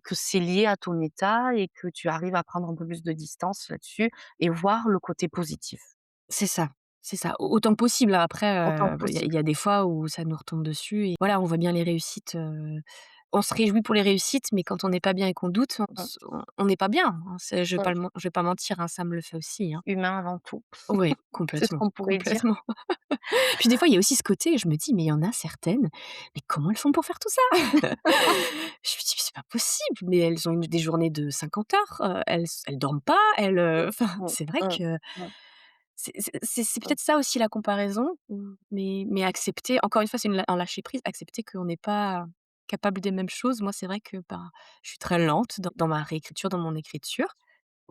que c'est lié à ton état et que tu arrives à prendre un peu plus de distance là-dessus et voir le côté positif, c'est ça, c'est ça. Autant que possible, hein. autant que Après, il possible. y a des fois où ça nous retombe dessus et voilà, on voit bien les réussites, on se réjouit pour les réussites, mais quand on n'est pas bien et qu'on doute, Mmh. on n'est pas bien, hein. C'est Mmh. je vais pas mentir, hein, ça me le fait aussi, hein. Humain avant tout, Ouais, c'est ce complètement, qu'on pourrait dire. complètement. Puis des fois, il y a aussi ce côté, je me dis: «Mais il y en a certaines, mais comment elles font pour faire tout ça?» Je me dis: «Mais c'est pas possible, mais elles ont des journées de 50 heures, elles dorment pas, enfin, Mmh, c'est vrai mmh, que mmh, c'est mmh. peut-être ça aussi la comparaison, mais accepter, encore une fois, c'est un lâcher prise, accepter qu'on n'est pas capable des mêmes choses. Moi, c'est vrai que, bah, je suis très lente dans ma réécriture, dans mon écriture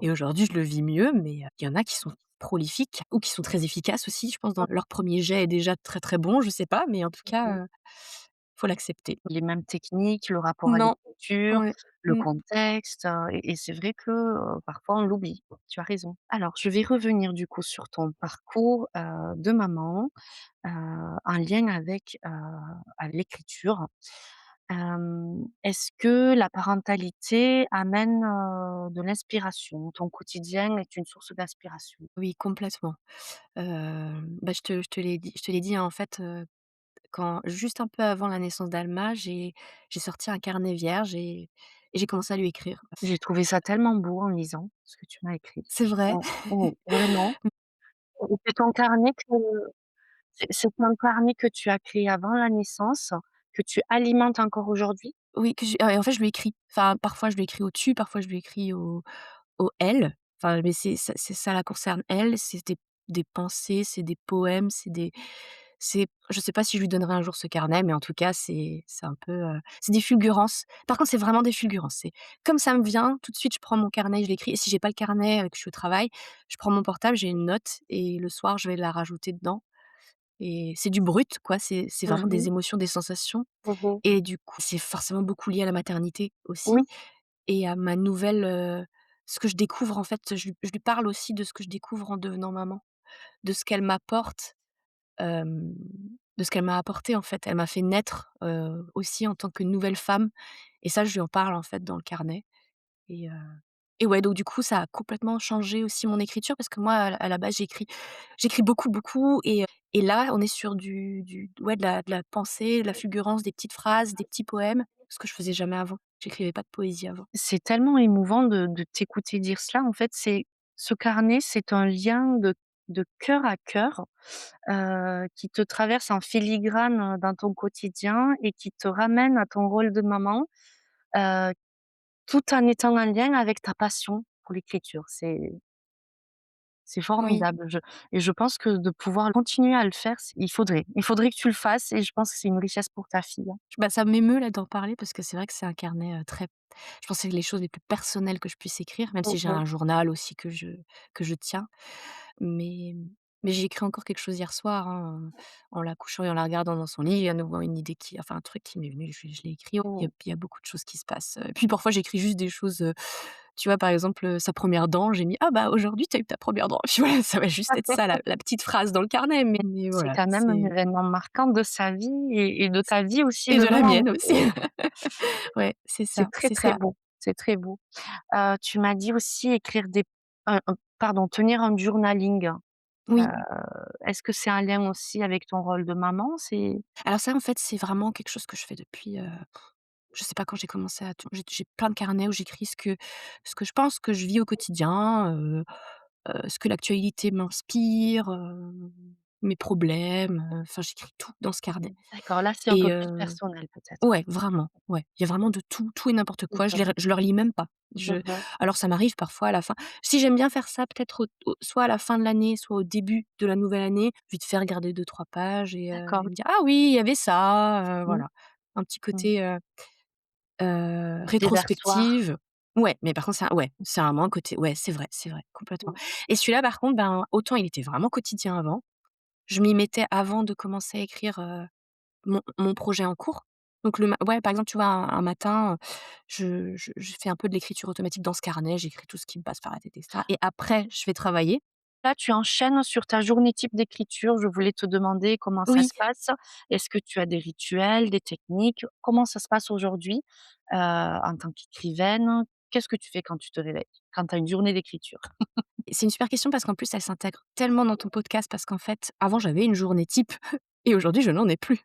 et aujourd'hui, je le vis mieux, mais il y en a qui sont prolifiques ou qui sont très efficaces aussi. Je pense dans leur premier jet est déjà très, très bon, je sais pas, mais en tout Mmh. cas, faut l'accepter. Les mêmes techniques, le rapport à Non, l'écriture, ouais, le mmh, contexte, et c'est vrai que, parfois on l'oublie. Tu as raison. Alors je vais revenir du coup sur ton parcours, de maman, heu, en lien avec, à l'écriture. Est-ce que la parentalité amène, de l'inspiration? Ton quotidien est une source d'inspiration? oui, complètement. Bah, je te l'ai dit, hein, en fait, quand juste un peu avant la naissance d'Alma, j'ai sorti un carnet vierge et j'ai commencé à lui écrire. J'ai trouvé ça tellement beau en lisant ce que tu m'as écrit. C'est vrai. Mmh, mmh, vraiment. Et c'est ton carnet que c'est un carnet que tu as créé avant la naissance, que tu alimentes encore aujourd'hui? Oui, que en fait, je lui écris. Enfin, parfois je lui écris au-dessus, parfois je lui écris au elle. Enfin, mais ça la concerne elle, c'est des pensées, c'est des poèmes, c'est je sais pas si je lui donnerai un jour ce carnet, mais en tout cas, c'est un peu, c'est des fulgurances. Par contre, c'est vraiment des fulgurances. C'est comme ça me vient, tout de suite, je prends mon carnet, je l'écris et si j'ai pas le carnet, que je suis au travail, je prends mon portable, j'ai une note et le soir, je vais la rajouter dedans et c'est du brut, quoi. C'est Mmh vraiment des mh. émotions, des sensations Mmh mh. et du coup, c'est forcément beaucoup lié à la maternité Oui. aussi et à ma nouvelle, ce que je découvre, en fait. Je lui parle aussi de ce que je découvre en devenant maman, de ce qu'elle m'apporte, hem, de ce qu'elle m'a apporté, en fait. Elle m'a fait naître, aussi en tant que nouvelle femme et ça, je lui en parle, en fait, dans le carnet et heu et ouais, donc du coup, ça a complètement changé aussi mon écriture parce que moi, à la base, j'écris beaucoup, beaucoup et là, on est sur du ouais, de la pensée, de la fulgurance, des petites phrases, des petits poèmes, ce que je faisais jamais avant. J'écrivais pas de poésie avant. C'est tellement émouvant de t'écouter dire cela. En fait, c'est ce carnet, c'est un lien de cœur à cœur, qui te traverse en filigrane, dans ton quotidien et qui te ramène à ton rôle de maman, heu, tout en étant en lien avec ta passion pour l'écriture. C'est Oui. formidable. Je pense que de pouvoir continuer à le faire, il faudrait que tu le fasses et je pense que c'est une richesse pour ta fille, hein. Bah, ça m'émeut là d'en parler parce que c'est vrai que c'est un carnet, très je pense que c'est les choses les plus personnelles que je puisse écrire, même si Mmh j'ai mh. un journal aussi que je tiens. Mais mais j'ai écrit encore quelque chose hier soir, hein, en la couchant et en la regardant dans son lit. Il y a à nouveau une idée qui enfin un truc qui m'est venu, je l'ai écrit. Mmh. Il y a beaucoup de choses qui se passent, et puis parfois j'écris juste des choses, tu vois, par exemple, sa première dent, j'ai mis: «Ah bah, aujourd'hui tu as eu ta première dent». Puis voilà, ça va juste être ça la petite phrase dans le carnet, mais C'est voilà, quand même un c'est événement marquant de sa vie et de ta vie aussi, et le de la moment mienne aussi. où Ouais, c'est très, c'est très ça. beau, c'est très beau. Tu m'as dit aussi écrire pardon, tenir un journaling. Heu, Oui. est-ce que c'est un lien aussi avec ton rôle de maman? C'est Alors ça, en fait, c'est vraiment quelque chose que je fais depuis, je sais pas quand j'ai commencé à j'ai plein de carnets où j'écris ce que je pense, que je vis au quotidien, ce que l'actualité m'inspire, mes problèmes, enfin j'écris tout dans ce carnet d'accord, là, c'est un et peu plus personnel peut-être. ouais, vraiment, ouais. Il y a vraiment de tout, tout et n'importe Mmh quoi. mh. Je le relis même pas. Mmh mh. Alors ça m'arrive parfois à la fin si j'aime bien faire ça peut-être au soit à la fin de l'année, soit au début de la nouvelle année, vite fait regarder deux trois pages D'accord. et me dire: «Ah oui, il y avait ça», Mmh. voilà. Un petit Mmh. côté, Déversoir. rétrospective. Ouais, mais par contre ça ouais, c'est vraiment un côté ouais, c'est vrai, complètement Mmh. et celui-là par contre, ben, autant il était vraiment quotidien avant, je m'y mettais avant de commencer à écrire, mon projet en cours. Donc le ma ouais, par exemple, tu vois, un matin, je fais un peu de l'écriture automatique dans ce carnet, j'écris tout ce qui me passe par la tête et cetera et après je vais travailler. Là, tu enchaînes sur ta journée type d'écriture. Je voulais te demander comment ça Oui, se passe. Est-ce que tu as des rituels, des techniques? Comment ça se passe aujourd'hui, en tant qu'écrivaine? Qu'est-ce que tu fais quand tu te réveilles? Quand tu as une journée d'écriture? c'est une super question parce qu'en plus elle s'intègre tellement dans ton podcast parce qu'en fait, avant j'avais une journée type et aujourd'hui je n'en ai plus.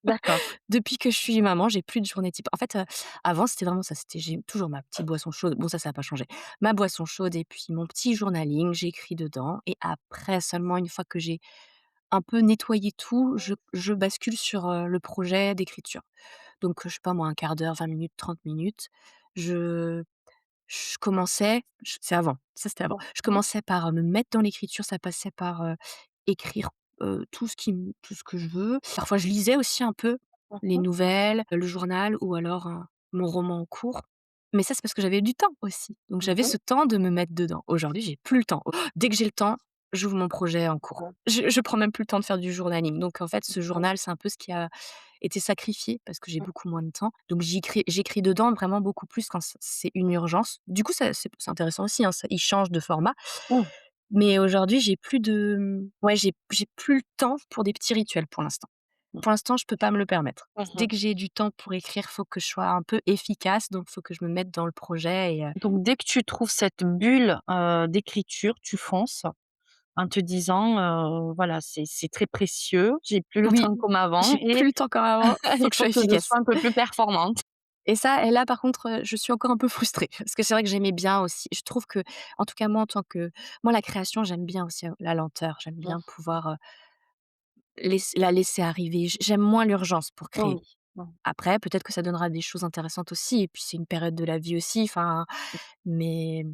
D'accord. Depuis que je suis maman, j'ai plus de journée type. En fait, avant c'était vraiment ça, c'était j'ai toujours ma petite boisson chaude. Bon ça a pas changé. Ma boisson chaude et puis mon petit journaling, j'écris dedans et après seulement une fois que j'ai un peu nettoyé tout, je bascule sur, le projet d'écriture. Donc, je sais pas moi, un quart d'heure, 20 minutes, 30 minutes. Je je commençais j c'est avant, ça c'était avant. Mmh Je mh. commençais par, me mettre dans l'écriture, ça passait par, écrire, tout ce que je veux. Parfois je lisais aussi un peu Mmh les mh. nouvelles, le journal ou alors, mon roman en cours. Mais ça, c'est parce que j'avais du temps aussi. Donc Mmh j'avais mh. ce temps de me mettre dedans. Aujourd'hui, j'ai plus le temps. Dès que j'ai le temps, j'ouvre mon projet en cours. Mmh. Je prends même plus le temps de faire du journaling. Donc en fait, ce Mmh. journal, c'est un peu ce qui a été sacrifié parce que j'ai Mmh. beaucoup moins de temps. Donc j'écris dedans vraiment beaucoup plus quand c'est une urgence. Du coup, ça c'est intéressant aussi, hein, ça il change de format. Mmh. Mais aujourd'hui, j'ai plus de, ouais, j'ai plus le temps pour des petits rituels pour l'instant. Mmh. Pour l'instant, je peux pas me le permettre. Mmh Dès mh. que j'ai du temps pour écrire, faut que je sois un peu efficace, donc faut que je me mette dans le projet et Donc dès que tu trouves cette bulle, d'écriture, tu fonces en te disant, voilà, c'est très précieux, j'ai plus le oui, temps comme avant j'ai et plus le temps comme avant, faut il que je faut sois que je efficace. sois un peu plus performante. Et ça et là, par contre, je suis encore un peu frustrée parce que c'est vrai que j'aimais bien aussi. Je trouve que, en tout cas moi, en tant que moi, la création, j'aime bien aussi, la lenteur. J'aime bien Mmh. pouvoir, la laisser arriver. J'aime moins l'urgence pour créer. Oui. Mmh. Après, peut-être que ça donnera des choses intéressantes aussi et puis c'est une période de la vie aussi, enfin, mais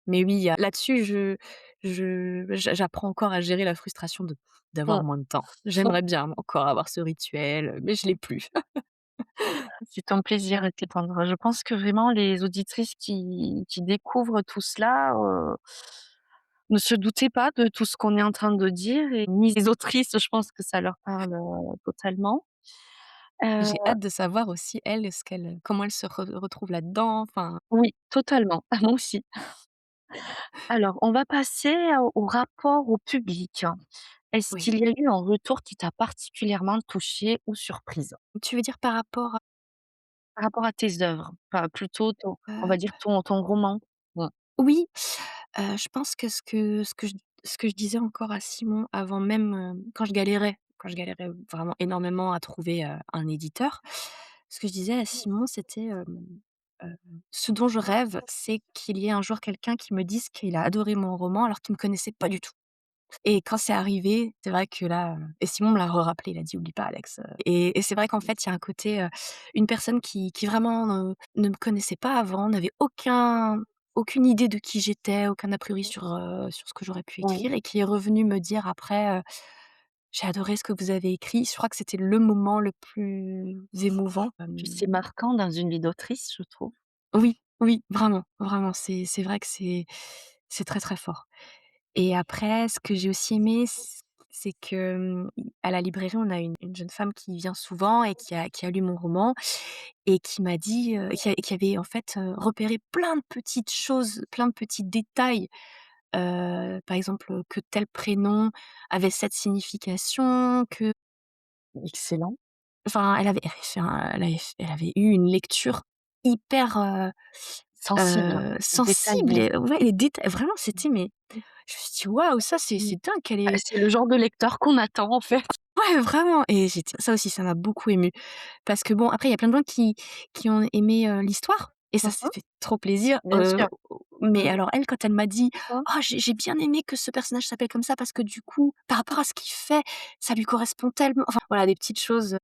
mais oui, là-dessus, j'apprends encore à gérer la frustration d'avoir Mmh. moins de temps. J'aimerais bien encore avoir ce rituel, mais je l'ai plus. C'est ton plaisir et tes tendres. Je pense que vraiment les auditrices qui découvrent tout cela, ne se doutaient pas de tout ce qu'on est en train de dire et ni les autrices, je pense que ça leur parle, totalement. Heu, J'ai hâte de savoir aussi elles, comment elles se retrouvent là-dedans, enfin oui, totalement. Moi aussi. Alors, on va passer au rapport au public. Est-ce oui. qu'il y a eu un retour qui t'a particulièrement touchée ou surprise? Tu veux dire par rapport à Par rapport à tes œuvres, enfin plutôt on va dire ton roman? Mmh. oui, je pense que ce que je disais encore à Simon avant même, quand je galérais vraiment énormément à trouver, un éditeur, ce que je disais à Simon, c'était, heu: «Ce dont je rêve, c'est qu'il y ait un jour quelqu'un qui me dise qu'il a adoré mon roman alors qu'il me connaissait pas du tout». Et quand c'est arrivé, c'est vrai que là, et Simon me l'a rappelé, il a dit: «Oublie pas Alex», et c'est vrai qu'en fait, il y a un côté, une personne qui vraiment, ne me connaissait pas avant, n'avait aucune idée de qui j'étais, aucun a priori sur ce que j'aurais pu Oui, écrire et qui est revenu me dire après, «J'ai adoré ce que vous avez écrit». Je crois que c'était le moment le plus émouvant. puis c'est marquant dans une vie d'autrice, je trouve. Oui, oui, vraiment, vraiment, c'est vrai que c'est très, très fort. Et après, ce que j'ai aussi aimé, c'est que, à la librairie, on a une jeune femme qui vient souvent et qui a lu mon roman et qui m'a dit, qui avait en fait, repéré plein de petites choses, plein de petits détails, par exemple, que tel prénom avait cette signification, que Excellent. enfin, elle avait eu une lecture hyper, Sensible, sensible détaillé. et ouais, les détails vraiment, c'était mais Mmh. je me suis dit: «Waouh, ça Mmh. c'est dingue qu'elle Bah, est». c'est le genre de lecteur qu'on attend, en fait. Ouais, vraiment et j'étais ça aussi, ça m'a beaucoup émue parce que bon, après il y a plein de gens qui ont aimé, l'histoire et ça, Mmh ça mh. fait trop plaisir, Bien sûr. mais Mmh. alors elle, quand elle m'a dit: Mmh. «Oh, j'ai bien aimé que ce personnage s'appelle comme ça parce que du coup, par rapport à ce qu'il fait, ça lui correspond tellement», enfin voilà, des petites choses,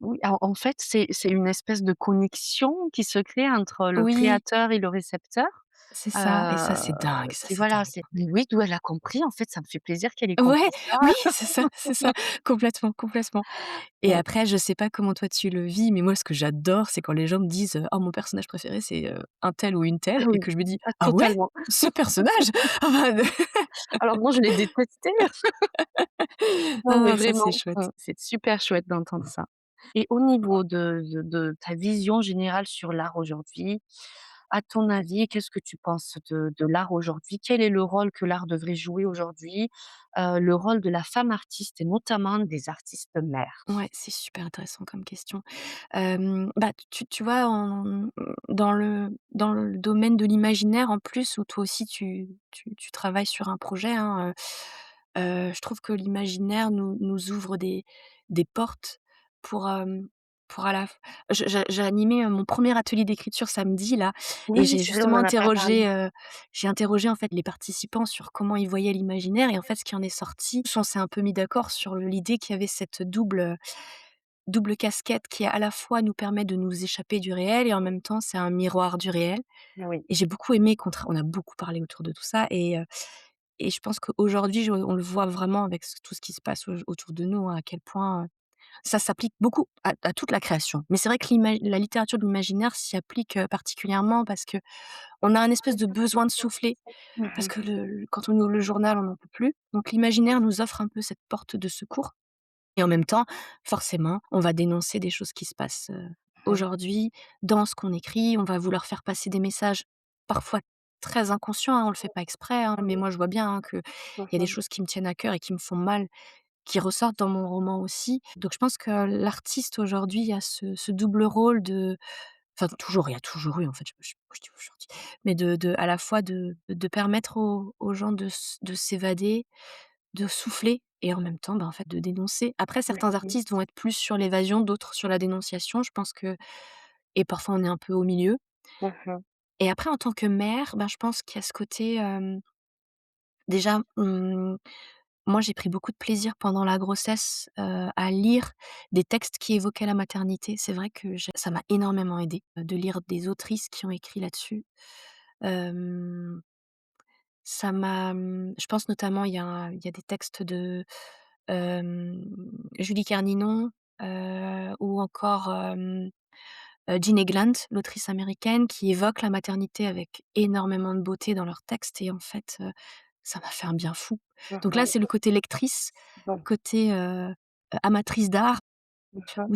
Oui, en fait, c'est une espèce de connexion qui se crée entre le oui, créateur et le récepteur. c'est ça et ça c'est dingue, ça C'est c'est voilà, dingue. c'est mais oui, d'où elle a compris, en fait, ça me fait plaisir qu'elle ait Ouais, compris ça. oui, c'est ça, complètement, complètement. Et Mmh. après, je sais pas comment toi tu le vis, mais moi ce que j'adore, c'est quand les gens me disent, «Oh mon personnage préféré c'est, un tel ou une Ah telle» et oui, que je me dis: ah «Ah ouais? totalement. Ce personnage?» Ah bah Alors moi, je l'ai détesté. Non, mais ah ça c'est vraiment, chouette. c'est super chouette d'entendre ça. Et au niveau de ta vision générale sur l'art aujourd'hui, à ton avis, qu'est-ce que tu penses de l'art aujourd'hui? Quel est le rôle que l'art devrait jouer aujourd'hui? Le rôle de la femme artiste et notamment des artistes mères? Ouais, c'est super intéressant comme question. Bah, tu vois, dans le domaine de l'imaginaire en plus où toi aussi tu travailles sur un projet, hein, je trouve que l'imaginaire nous ouvre des portes pour, pour à la f j'ai animé, mon premier atelier d'écriture samedi là et Oui, j'ai c'est vrai, on justement en a pas parlé. j'ai interrogé en fait les participants sur comment ils voyaient l'imaginaire et en fait ce qui en est sorti, on s'est un peu mis d'accord sur l'idée qu'il y avait cette double casquette qui à la fois nous permet de nous échapper du réel et en même temps c'est un miroir du réel Oui. et j'ai beaucoup aimé on a beaucoup parlé autour de tout ça et je pense qu'aujourd'hui je on le voit vraiment avec tout ce qui se passe autour de nous, hein, à quel point, ça s'applique beaucoup à toute la création. Mais c'est vrai que la littérature de l'imaginaire s'y applique, particulièrement parce qu'on a un espèce de besoin de souffler, parce Mmh. que quand on ouvre le journal, on n'en peut plus. Donc l'imaginaire nous offre un peu cette porte de secours et en même temps, forcément, on va dénoncer des choses qui se passent, Mmh. aujourd'hui dans ce qu'on écrit. On va vouloir faire passer des messages parfois très inconscients, hein, on le fait pas exprès, hein, mais moi je vois bien, hein, qu'il y a des Mmh. choses qui me tiennent à cœur et qui me font mal qui ressortent dans mon roman aussi. Donc je pense que l'artiste aujourd'hui a ce double rôle de enfin toujours, il y a toujours eu en fait, je dis aujourd'hui, mais de à la fois de permettre aux gens de s'évader, de souffler et en même temps, bah, en fait de dénoncer. Après certains Mmh. artistes vont être plus sur l'évasion, d'autres sur la dénonciation. Je pense que et parfois on est un peu au milieu. Mmh. Et après en tant que mère, ben, je pense qu'il y a ce côté, déjà, moi, j'ai pris beaucoup de plaisir pendant la grossesse, à lire des textes qui évoquaient la maternité. C'est vrai que j'ai ça m'a énormément aidée, de lire des autrices qui ont écrit là-dessus. Hem, je pense notamment, il y a des textes de, hem, Julie Kerninon, ou encore, Jean Eglant, l'autrice américaine, qui évoque la maternité avec énormément de beauté dans leurs textes et en fait, ça m'a fait un bien fou. Donc là, Mmh. c'est le côté lectrice, Mmh. côté, amatrice d'art Mmh. où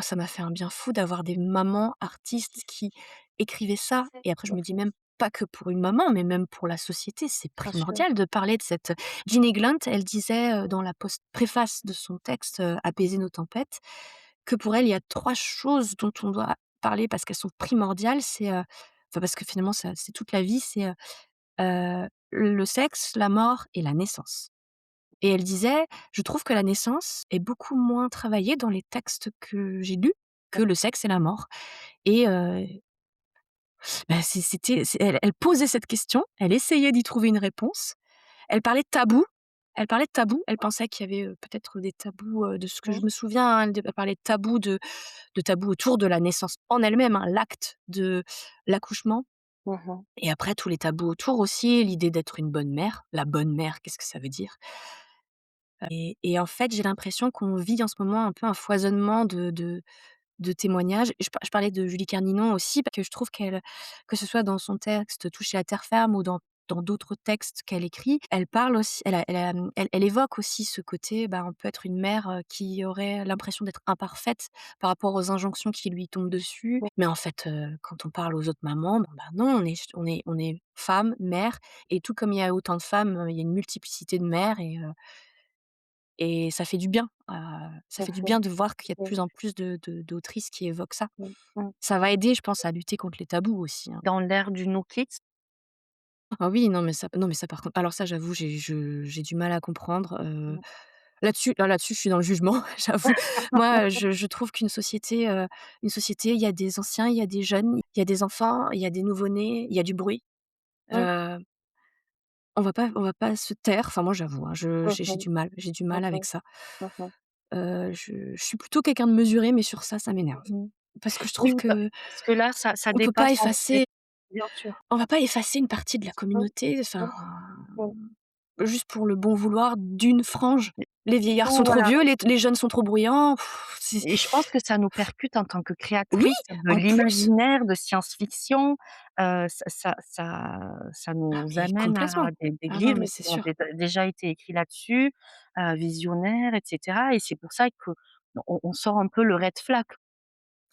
ça m'a fait un bien fou d'avoir des mamans artistes qui écrivaient ça et après je me dis Mmh. même pas que pour une maman, mais même pour la société, c'est Bien sûr. primordial de parler de cette Jean Eglant, elle disait, dans la préface de son texte, «Apaiser nos tempêtes», que pour elle, il y a 3 choses dont on doit parler parce qu'elles sont primordiales, enfin parce que finalement ça c'est toute la vie, le sexe, la mort et la naissance. Et elle disait: «Je trouve que la naissance est beaucoup moins travaillée dans les textes que j'ai lus que le sexe et la mort» et bah, elle posait cette question, elle essayait d'y trouver une réponse. Elle parlait de tabous, elle pensait qu'il y avait, peut-être des tabous, de ce que je Mmh. me souviens, hein, elle parlait de tabous de tabous autour de la naissance en elle-même, hein, l'acte de l'accouchement Mmh. et après tous les tabous autour aussi, l'idée d'être une bonne mère. La bonne mère, qu'est-ce que ça veut dire? Et en fait, j'ai l'impression qu'on vit en ce moment un peu un foisonnement de témoignages. Je parlais de Julie Kerninon aussi parce que je trouve que ce soit dans son texte «Toucher à terre ferme» ou dans d'autres textes qu'elle écrit, elle parle aussi elle évoque aussi ce côté, bah, on peut être une mère, qui aurait l'impression d'être imparfaite par rapport aux injonctions qui lui tombent dessus. Mais en fait, quand on parle aux autres mamans, bon, bah, non, on est femme, mère et tout comme il y a autant de femmes, il y a une multiplicité de mères et ça fait du Mmh. bien de voir qu'il y a de Mmh. plus en plus d'autrices qui évoquent ça. Mmh. Mmh. Ça va aider, je pense, à lutter contre les tabous aussi, hein. Dans l'ère du no kids. Ah oui, non mais ça par contre alors ça j'avoue j'ai du mal à comprendre, Mmh. là-dessus je suis dans le jugement, j'avoue. Moi, je trouve une société, il y a des anciens, il y a des jeunes, il y a des enfants, il y a des nouveau-nés, il y a du bruit. Oui. Heu, on va pas se taire, enfin moi j'avoue, hein, je Mmh j'ai mh. j'ai du mal avec Mmh. ça. Mmh. Je suis plutôt quelqu'un de mesuré, mais sur ça m'énerve. Mmh. Parce que je trouve Oui, que parce que là, ça on peut pas dépasse en fait. effacer Bien sûr. on va pas effacer une partie de la Mmh. communauté, Mmh. enfin, Mmh. juste pour le bon vouloir d'une frange. Les vieillards sont trop Voilà. vieux, les jeunes sont trop bruyants, c'est Et je pense que ça nous percute en tant que oui, créatrices de en plus! l'imaginaire, de science-fiction, ça Ah nous mais amène complètement. à des Ah non, livres mais qui c'est ont sûr. déjà été écrits là-dessus, visionnaires et cetera et c'est pour ça que on sort un peu le red flag.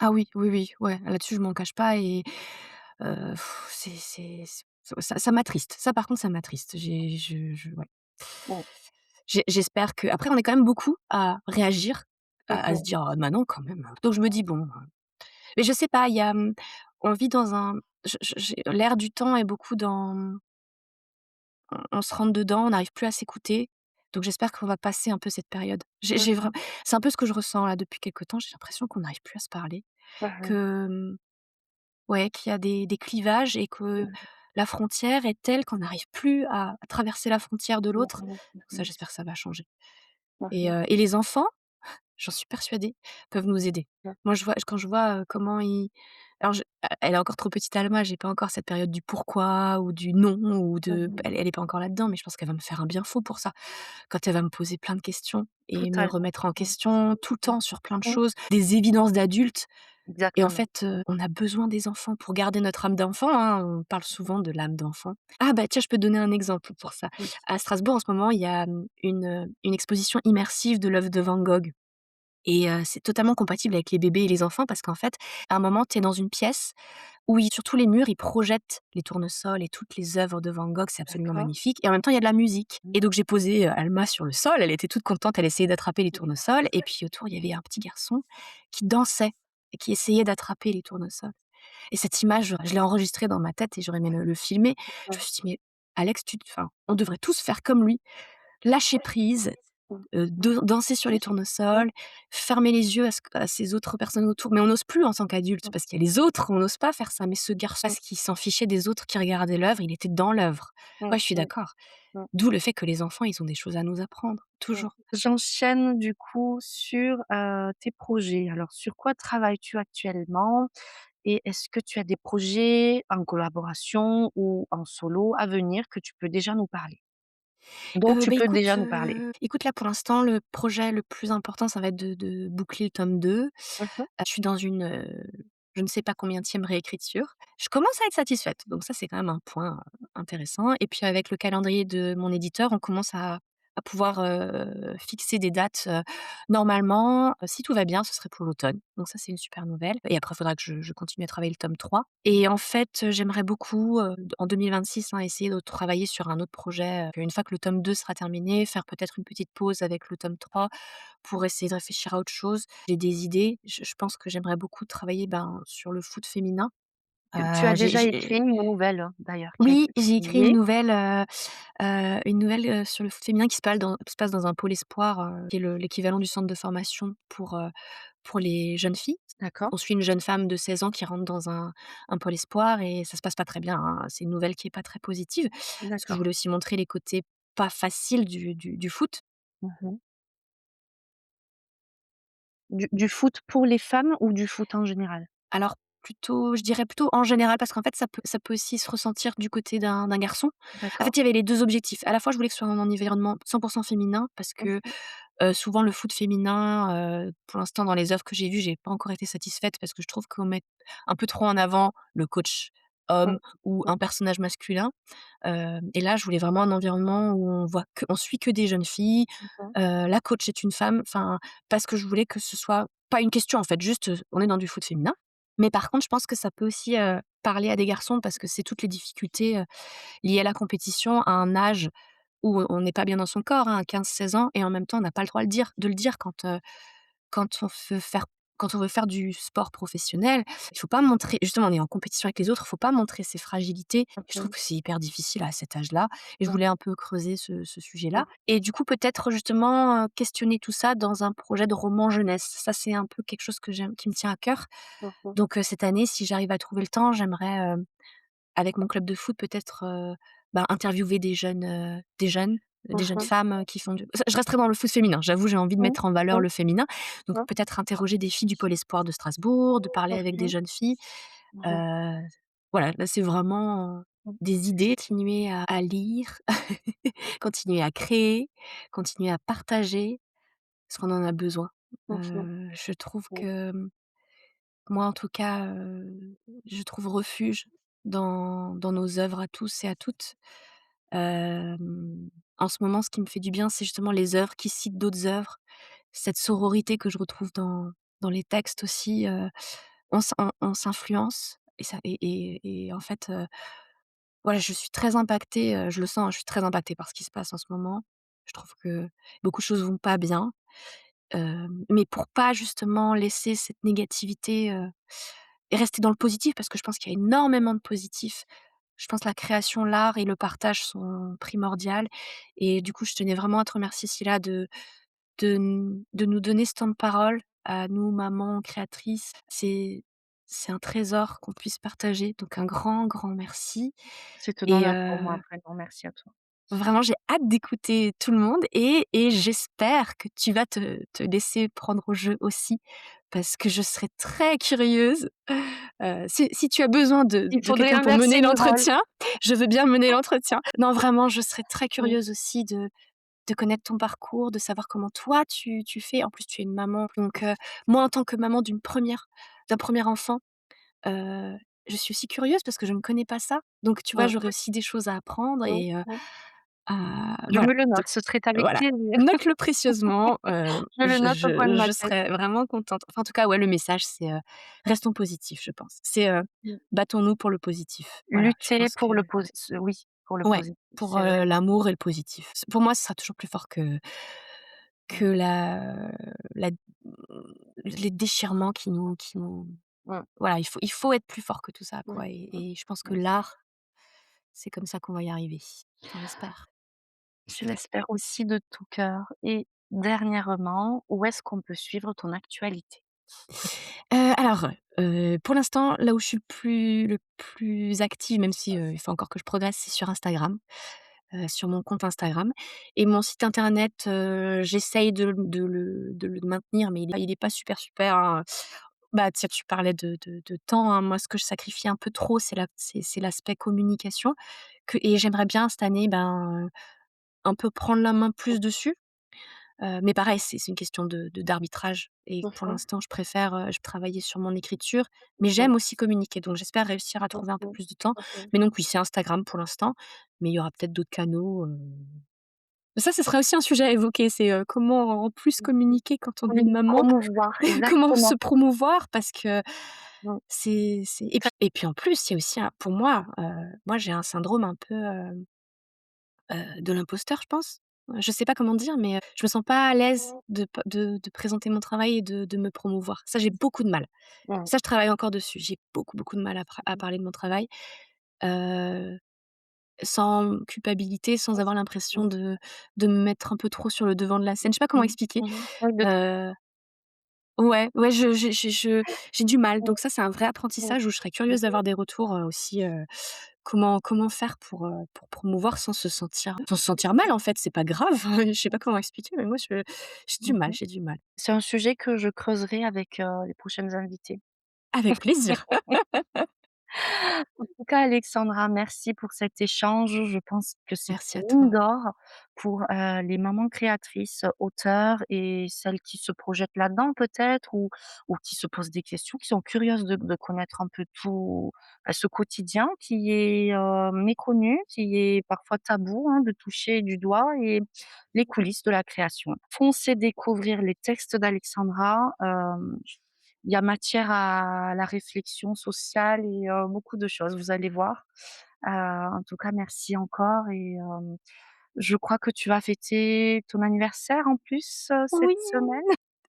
Ah oui, oui, oui, ouais, là-dessus je m'en cache pas et ça m'attriste. Ça par contre, ça m'attriste. J'ai je ouais. Mmh. J'espère que après on est quand même beaucoup à réagir, Mmh à se mh. dire: «Ah bah non quand même». Donc je me dis: «Bon», mais je sais pas, il y a, on vit dans un j'ai l'air du temps est beaucoup dans, on se rentre dedans, on n'arrive plus à s'écouter. Donc j'espère qu'on va passer un peu cette période. J'ai vraim Mmh. C'est un peu ce que je ressens là depuis quelque temps, j'ai l'impression qu'on n'arrive plus à se parler, Mmh. que, ouais, qu'il y a des clivages et que Mmh. la frontière est telle qu'on n'arrive plus à traverser la frontière de Mmh l'autre. mh. Donc ça, Mmh. j'espère que ça va changer Mmh mh. et les enfants, j'en suis persuadée, peuvent nous aider. Mmh. Moi, quand je vois, comment ils alors elle est encore trop petite Alma, j'ai pas encore cette période du pourquoi ou du non ou de Mmh. elle est pas encore là-dedans, mais je pense qu'elle va me faire un bien fou pour ça. Quand elle va me poser plein de questions et me Totalement. remettre en Mmh. question tout le Mmh. temps sur plein de Mmh. choses, des évidences d'adultes et en Exactement. fait, on a besoin des enfants pour garder notre âme d'enfant, hein. On parle souvent de l'âme d'enfant. Ah bah tiens, je peux te donner un exemple pour ça. Oui. À Strasbourg, en ce moment, il y a, une exposition immersive de l'œuvre de Van Gogh. Et c'est totalement compatible avec les bébés et les enfants parce qu'en fait, à un moment, tu es dans une pièce où sur tous les murs, ils projettent les tournesols et toutes les œuvres de Van Gogh, c'est absolument D'accord. magnifique et en même temps, il y a de la musique Mmh. et donc j'ai posé, Alma sur le sol, elle était toute contente, elle essayait d'attraper les Mmh. tournesols et puis autour, il y avait un petit garçon qui dansait et qui essayait d'attraper les tournesols et cette image, je l'ai enregistrée dans ma tête et j'aurais aimé le filmer. Je me Mmh. suis dit: «Mais Alex, on devrait tous faire comme lui, lâcher prise, Mmh. danser sur les Mmh. tournesols, fermer les yeux à ces autres personnes autour. Mais on n'ose plus en tant qu'adulte Mmh. parce qu'il y a les autres, on n'ose pas faire ça. Mais ce garçon, parce qu'il s'en fichait des autres qui regardaient l'œuvre, il était dans l'œuvre. Mmh. Ouais, je suis Mmh. d'accord. Mmh. D'où le fait que les enfants, ils ont des choses à nous apprendre, Mmh. toujours. J'enchaîne du coup sur, tes projets. Alors sur quoi travailles-tu actuellement? Et est-ce que tu as des projets en collaboration ou en solo à venir que tu peux déjà nous parler? Dont tu Bah, peux déjà nous parler? écoute, là, pour l'instant, le projet le plus important, ça va être de boucler le tome 2. Mmh mh. Je suis dans une, je ne sais pas combienième réécriture. Je commence à être satisfaite, donc ça, c'est quand même un point, intéressant et puis avec le calendrier de mon éditeur, on commence à pouvoir, fixer des dates, normalement, si tout va bien, ce serait pour l'automne, donc ça, c'est une super nouvelle et après, il faudra que je continue à travailler le tome 3 et en fait, j'aimerais beaucoup, en 2026, hein, essayer de travailler sur un autre projet, une fois que le tome 2 sera terminé, faire peut-être une petite pause avec le tome 3 pour essayer de réfléchir à autre chose. J'ai des idées, je pense que j'aimerais beaucoup travailler, ben, sur le foot féminin. Tu as déjà J'ai écrit une nouvelle, d'ailleurs qui a Oui, été j'ai écrit publiée. une nouvelle, sur le foot féminin qui se passe dans un pôle espoir, qui est l'équivalent du centre de formation pour les jeunes filles. D'accord, On suit une jeune femme de 16 ans qui rentre dans un pôle espoir et ça se passe pas très bien, hein. C'est une nouvelle qui est pas très positive, parce que je d'accord. voulais aussi montrer les côtés pas faciles du foot. Mmh mh. Du foot pour les femmes ou du foot en général? Alors plutôt, je dirais plutôt en général parce qu'en fait ça peut aussi se ressentir du côté d'un garçon. En D'accord. fait, il y avait les 2 objectifs. À la fois, je voulais que ce soit un environnement 100 féminin parce que, Mmh. souvent le foot féminin, pour l'instant dans les œuvres que j'ai vues, j'ai pas encore été satisfaite parce que je trouve qu'on met un peu trop en avant le coach Mmh. homme ou Mmh. un personnage masculin. Et là, je voulais vraiment un environnement où on suit que des jeunes filles, Mmh. la coach est une femme, enfin, parce que je voulais que ce soit pas une question en fait, juste, on est dans du foot féminin. Mais par contre, je pense que ça peut aussi, parler à des garçons parce que c'est toutes les difficultés, liées à la compétition à un âge où on n'est pas bien dans son corps, hein, à 15-16 ans et en même temps, on n'a pas le droit de le dire quand on veut faire du sport professionnel, il faut pas montrer justement, on est en compétition avec les autres, il faut pas montrer ses fragilités. Je trouve Mmh. que c'est hyper difficile à cet âge-là et je Mmh. voulais un peu creuser ce Mmh. sujet-là et du coup, peut-être justement, questionner tout ça dans un projet de roman jeunesse. Ça, c'est un peu quelque chose qui me tient à cœur. Mmh mh. Donc, cette année, si j'arrive à trouver le temps, j'aimerais, avec mon club de foot peut-être, interviewer des jeunes Mmh. femmes, qui font du je resterai dans le foot féminin. J'avoue, j'ai envie de Mmh. mettre en valeur Mmh. le féminin, donc Mmh. peut-être interroger des filles du pôle espoir de Strasbourg, de parler avec des OK. jeunes filles. Mmh. Heu, voilà, là, c'est vraiment, Mmh. des idées, continuer à lire, continuer à créer, continuer à partager, parce qu'on en a besoin. Mmh. Je trouve Mmh. que, moi, en tout cas, je trouve refuge dans nos œuvres à tous et à toutes. En ce moment, ce qui me fait du bien, c'est justement les œuvres qui citent d'autres œuvres. cette sororité que je retrouve dans les textes aussi, on s'influence et ça et en fait, voilà, je suis très impactée, je le sens, hein, je suis très impactée par ce qui se passe en ce moment. Je trouve que beaucoup de choses vont pas bien, mais pour pas justement laisser cette négativité, et rester dans le positif parce que je pense qu'il y a énormément de positif. Je pense que la création, l'art et le partage sont primordiales et du coup, je tenais vraiment à te remercier Scylla de nous donner ce temps de parole à nous, mamans créatrices. C'est un trésor qu'on puisse partager, donc un grand, grand merci C'est un et honneur pour moi, vraiment merci à toi. vraiment j'ai hâte d'écouter tout le monde et j'espère que tu vas te laisser prendre au jeu aussi parce que je serais très curieuse. Si tu as besoin Il de faudrait quelqu'un pour inverser mener les rôles. l'entretien, je veux bien mener l'entretien. Non, vraiment, je serais très Mmh, curieuse aussi de connaître ton parcours, de savoir comment toi tu fais. En plus, tu es une maman, donc moi, en tant que maman d'un premier enfant, heu, je suis aussi curieuse parce que je ne connais pas ça. Donc tu vois, mmh, j'aurais aussi des choses à apprendre mmh, et mmh. Je voilà. me le Donc note, ce serait avec voilà, plaisir. note-le précieusement, Je le note au coin de ma je tête. serais vraiment contente. Enfin, en tout cas, ouais, le message, c'est, restons positifs, je pense. C'est, Mmh. battons-nous pour le positif. Voilà, je Lutter pense que pour le oui, pour le ouais, positif, pour, c'est vraiment l'amour et le positif. Pour moi, ce sera toujours plus fort que mmh, la les déchirements qui nous mmh, voilà, il faut être plus fort que tout ça, mmh, quoi mmh, et je pense que mmh. l'art, c'est comme ça qu'on va y arriver. Enfin, j'espère. Je l'espère aussi de tout cœur et dernièrement, où est-ce qu'on peut suivre ton actualité? Alors, pour l'instant, là où je suis le plus active, même si, il faut encore que je progresse, c'est sur Instagram, sur mon compte Instagram et mon site internet, j'essaye de le maintenir, mais il est pas super, super, hein. Bah, tu parlais de temps, hein. Moi, ce que je sacrifie un peu trop, c'est l'aspect communication et j'aimerais bien cette année, ben, un peu prendre la main plus dessus. Mais pareil, c'est une question d'arbitrage et Mmh pour mh. l'instant, je préfère, je travailler sur mon écriture, mais Mmh. j'aime aussi communiquer, donc j'espère réussir à Mmh trouver un peu mh. plus de temps. Mmh. Mais donc oui, c'est Instagram pour l'instant, mais il y aura peut-être d'autres canaux. Ça, ce serait aussi un sujet à évoquer, c'est, comment en plus communiquer quand on est une Oui, maman? promouvoir, Comment exactement. se promouvoir? Parce que Mmh. c'est et puis en plus, il y a aussi un pour moi, moi j'ai un syndrome un peu, de l'imposteur, je pense. Je sais pas comment dire, mais, je me sens pas à l'aise de présenter mon travail et de me promouvoir. Ça, j'ai beaucoup de mal. Mmh. Ça, je travaille encore dessus. J'ai beaucoup, beaucoup de mal à parler de mon travail, heu, sans culpabilité, sans avoir l'impression Mmh. de me mettre un peu trop sur le devant de la scène. Je sais pas comment Mmh. expliquer. Mmh. Oui, de Heu, ouais, ouais, j'ai du mal. mmh. Donc ça, c'est un vrai Mmh. apprentissage où je serais Mmh. curieuse d'avoir des retours, aussi, comment faire pour promouvoir sans se sentir mal, en fait? C'est pas grave. Je sais pas comment expliquer, mais moi, j'ai du Mmh mal, mh. j'ai du mal. C'est un sujet que je creuserai avec, les prochaines invitées. Avec plaisir. En tout cas, Alexandra, merci pour cet échange. Je pense que c'est Merci à une mine toi. d'or pour, les mamans créatrices, auteurs et celles qui se projettent là-dedans peut-être ou qui se posent des questions, qui sont curieuses de connaître un peu tout, ce quotidien qui est, méconnu, qui est parfois tabou, hein, de toucher du doigt et les coulisses de la création. Foncez découvrir les textes d'Alexandra, il y a matière à la réflexion sociale et beaucoup de choses, vous allez voir. En tout cas, merci encore et je crois que tu vas fêter ton anniversaire en plus, cette Oui, semaine.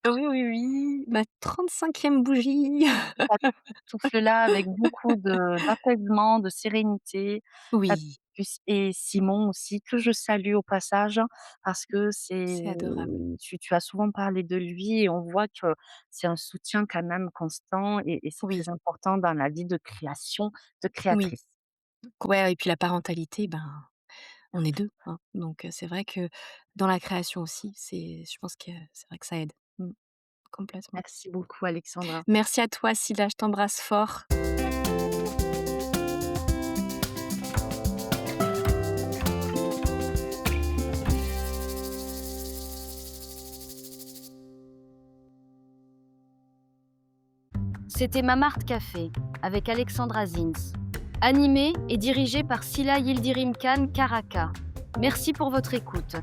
oui, oui, oui, ma 35e bougie. Ça souffle-là avec beaucoup d'apaisement, de sérénité, Oui, plus et Simon aussi, que je salue au passage, parce que c'est adorable. tu as souvent parlé de lui et on voit que c'est un soutien quand même constant et c'est Oui, très important dans la vie de création, de oui. créatrice. Ouais et puis la parentalité, ben, on est 2, hein, donc c'est vrai que dans la création aussi, je pense que c'est vrai que ça aide. Mmh, complètement. Merci beaucoup Alexandra. Merci à toi, Sila, je t'embrasse fort. C'était Mamart Café avec Alexandra Zins. Animé et dirigé par Sila Yildirim Khan Karaka. Merci pour votre écoute.